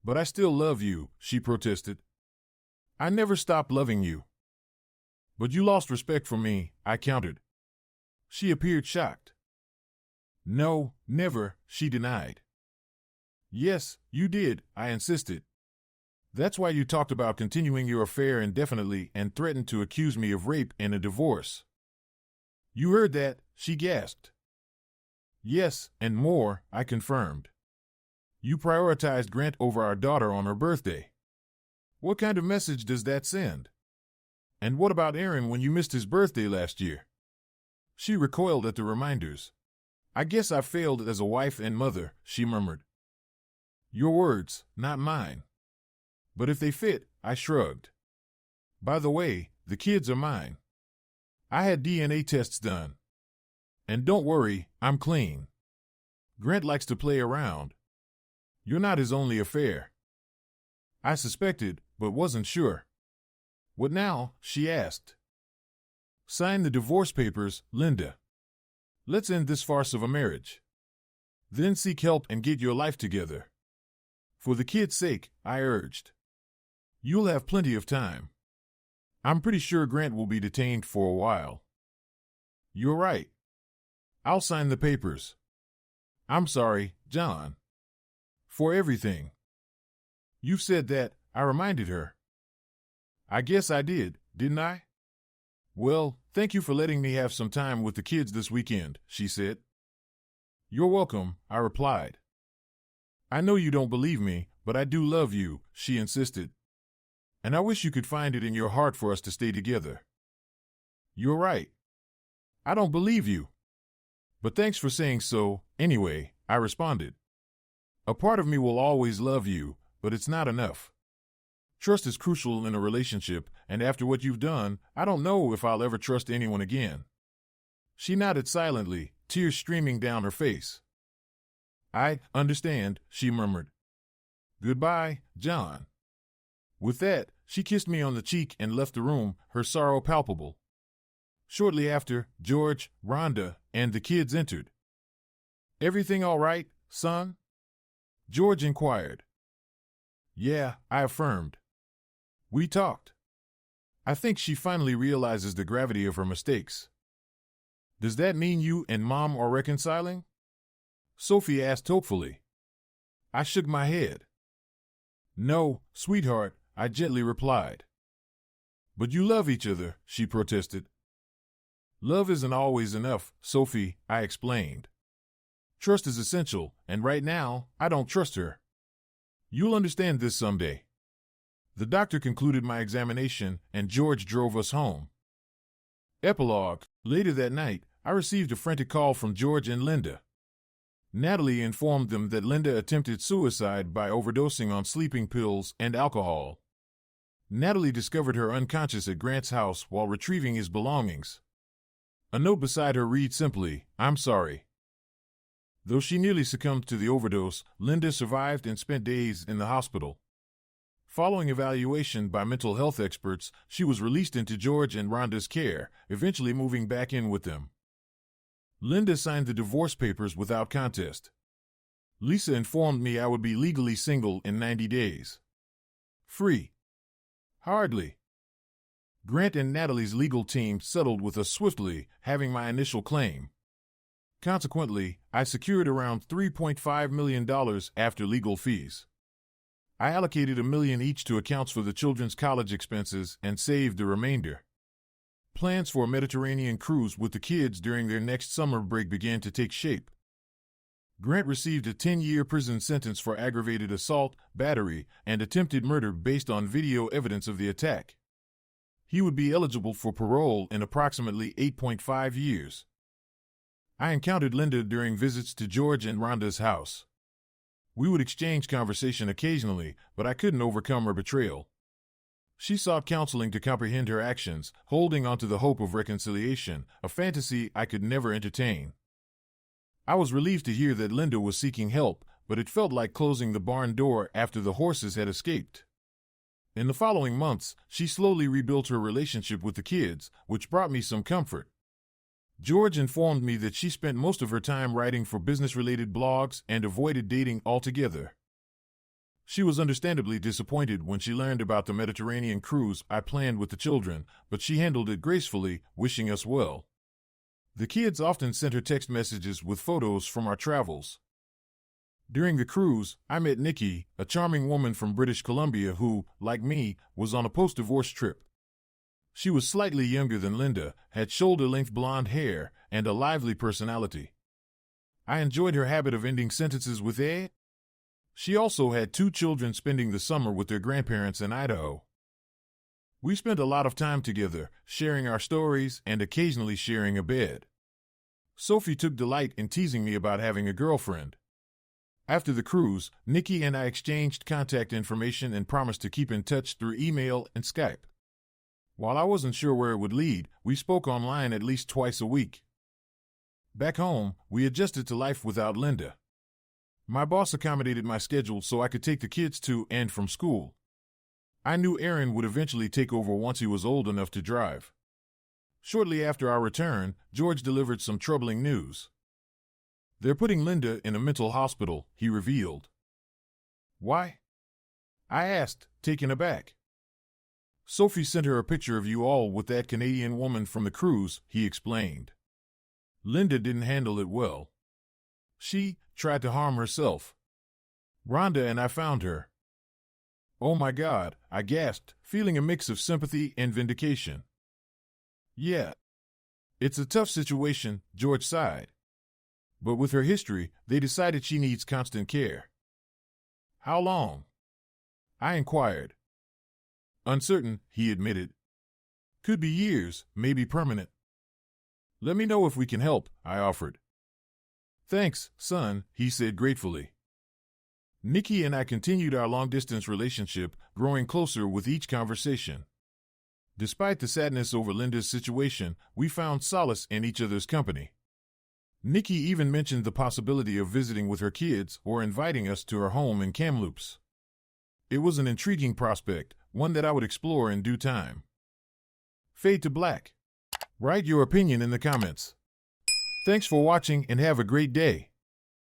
But I still love you, she protested. I never stopped loving you. But you lost respect for me, I countered. She appeared shocked. No, never, she denied. Yes, you did, I insisted. That's why you talked about continuing your affair indefinitely and threatened to accuse me of rape and a divorce. You heard that, she gasped. Yes, and more, I confirmed. You prioritized Grant over our daughter on her birthday. What kind of message does that send? And what about Aaron when you missed his birthday last year? She recoiled at the reminders. I guess I failed as a wife and mother, she murmured. Your words, not mine. But if they fit, I shrugged. By the way, the kids are mine. I had DNA tests done. And don't worry, I'm clean. Grant likes to play around. You're not his only affair. I suspected, but wasn't sure. What now? She asked. Sign the divorce papers, Linda. Let's end this farce of a marriage. Then seek help and get your life together. For the kid's sake, I urged. You'll have plenty of time. I'm pretty sure Grant will be detained for a while. You're right. I'll sign the papers. I'm sorry, John. For everything. You've said that, I reminded her. I guess I did, didn't I? Well, thank you for letting me have some time with the kids this weekend, she said. You're welcome, I replied. I know you don't believe me, but I do love you, she insisted. And I wish you could find it in your heart for us to stay together. You're right. I don't believe you. But thanks for saying so, anyway, I responded. A part of me will always love you, but it's not enough. Trust is crucial in a relationship, and after what you've done, I don't know if I'll ever trust anyone again. She nodded silently, tears streaming down her face. I understand, she murmured. Goodbye, John. With that, she kissed me on the cheek and left the room, her sorrow palpable. Shortly after, George, Rhonda, and the kids entered. Everything all right, son? George inquired. Yeah, I affirmed. We talked. I think she finally realizes the gravity of her mistakes. Does that mean you and Mom are reconciling? Sophie asked hopefully. I shook my head. No, sweetheart, I gently replied. But you love each other, she protested. Love isn't always enough, Sophie, I explained. Trust is essential, and right now, I don't trust her. You'll understand this someday. The doctor concluded my examination, and George drove us home. Epilogue. Later that night, I received a frantic call from George and Linda. Natalie informed them that Linda attempted suicide by overdosing on sleeping pills and alcohol. Natalie discovered her unconscious at Grant's house while retrieving his belongings. A note beside her read simply, I'm sorry. Though she nearly succumbed to the overdose, Linda survived and spent days in the hospital. Following evaluation by mental health experts, she was released into George and Rhonda's care, eventually moving back in with them. Linda signed the divorce papers without contest. Lisa informed me I would be legally single in 90 days. Free? Hardly. Grant and Natalie's legal team settled with us swiftly, having my initial claim. Consequently, I secured around $3.5 million after legal fees. I allocated $1 million each to accounts for the children's college expenses and saved the remainder. plans for a Mediterranean cruise with the kids during their next summer break began to take shape. Grant received a 10-year prison sentence for aggravated assault, battery, and attempted murder based on video evidence of the attack. He would be eligible for parole in approximately 8.5 years. I encountered Linda during visits to George and Rhonda's house. We would exchange conversation occasionally, but I couldn't overcome her betrayal. She sought counseling to comprehend her actions, holding on to the hope of reconciliation, a fantasy I could never entertain. I was relieved to hear that Linda was seeking help, but it felt like closing the barn door after the horses had escaped. In the following months, she slowly rebuilt her relationship with the kids, which brought me some comfort. George informed me that she spent most of her time writing for business-related blogs and avoided dating altogether. She was understandably disappointed when she learned about the Mediterranean cruise I planned with the children, but she handled it gracefully, wishing us well. The kids often sent her text messages with photos from our travels. During the cruise, I met Nikki, a charming woman from British Columbia who, like me, was on a post-divorce trip. She was slightly younger than Linda, had shoulder-length blonde hair, and a lively personality. I enjoyed her habit of ending sentences with "eh." She also had 2 children spending the summer with their grandparents in Idaho. We spent a lot of time together, sharing our stories and occasionally sharing a bed. Sophie took delight in teasing me about having a girlfriend. After the cruise, Nikki and I exchanged contact information and promised to keep in touch through email and Skype. While I wasn't sure where it would lead, we spoke online at least twice a week. Back home, we adjusted to life without Linda. My boss accommodated my schedule so I could take the kids to and from school. I knew Aaron would eventually take over once he was old enough to drive. Shortly after our return, George delivered some troubling news. "They're putting Linda in a mental hospital," he revealed. "Why?" I asked, taken aback. "Sophie sent her a picture of you all with that Canadian woman from the cruise," he explained. "Linda didn't handle it well. She tried to harm herself. Rhonda and I found her." "Oh my God," I gasped, feeling a mix of sympathy and vindication. "Yeah. It's a tough situation," George sighed. "But with her history, they decided she needs constant care." "How long?" I inquired. "Uncertain," he admitted. "Could be years, maybe permanent." "Let me know if we can help," I offered. "Thanks, son," he said gratefully. Nikki and I continued our long-distance relationship, growing closer with each conversation. Despite the sadness over Linda's situation, we found solace in each other's company. Nikki even mentioned the possibility of visiting with her kids or inviting us to her home in Kamloops. It was an intriguing prospect, one that I would explore in due time. Fade to black. Write your opinion in the comments. Thanks for watching and have a great day.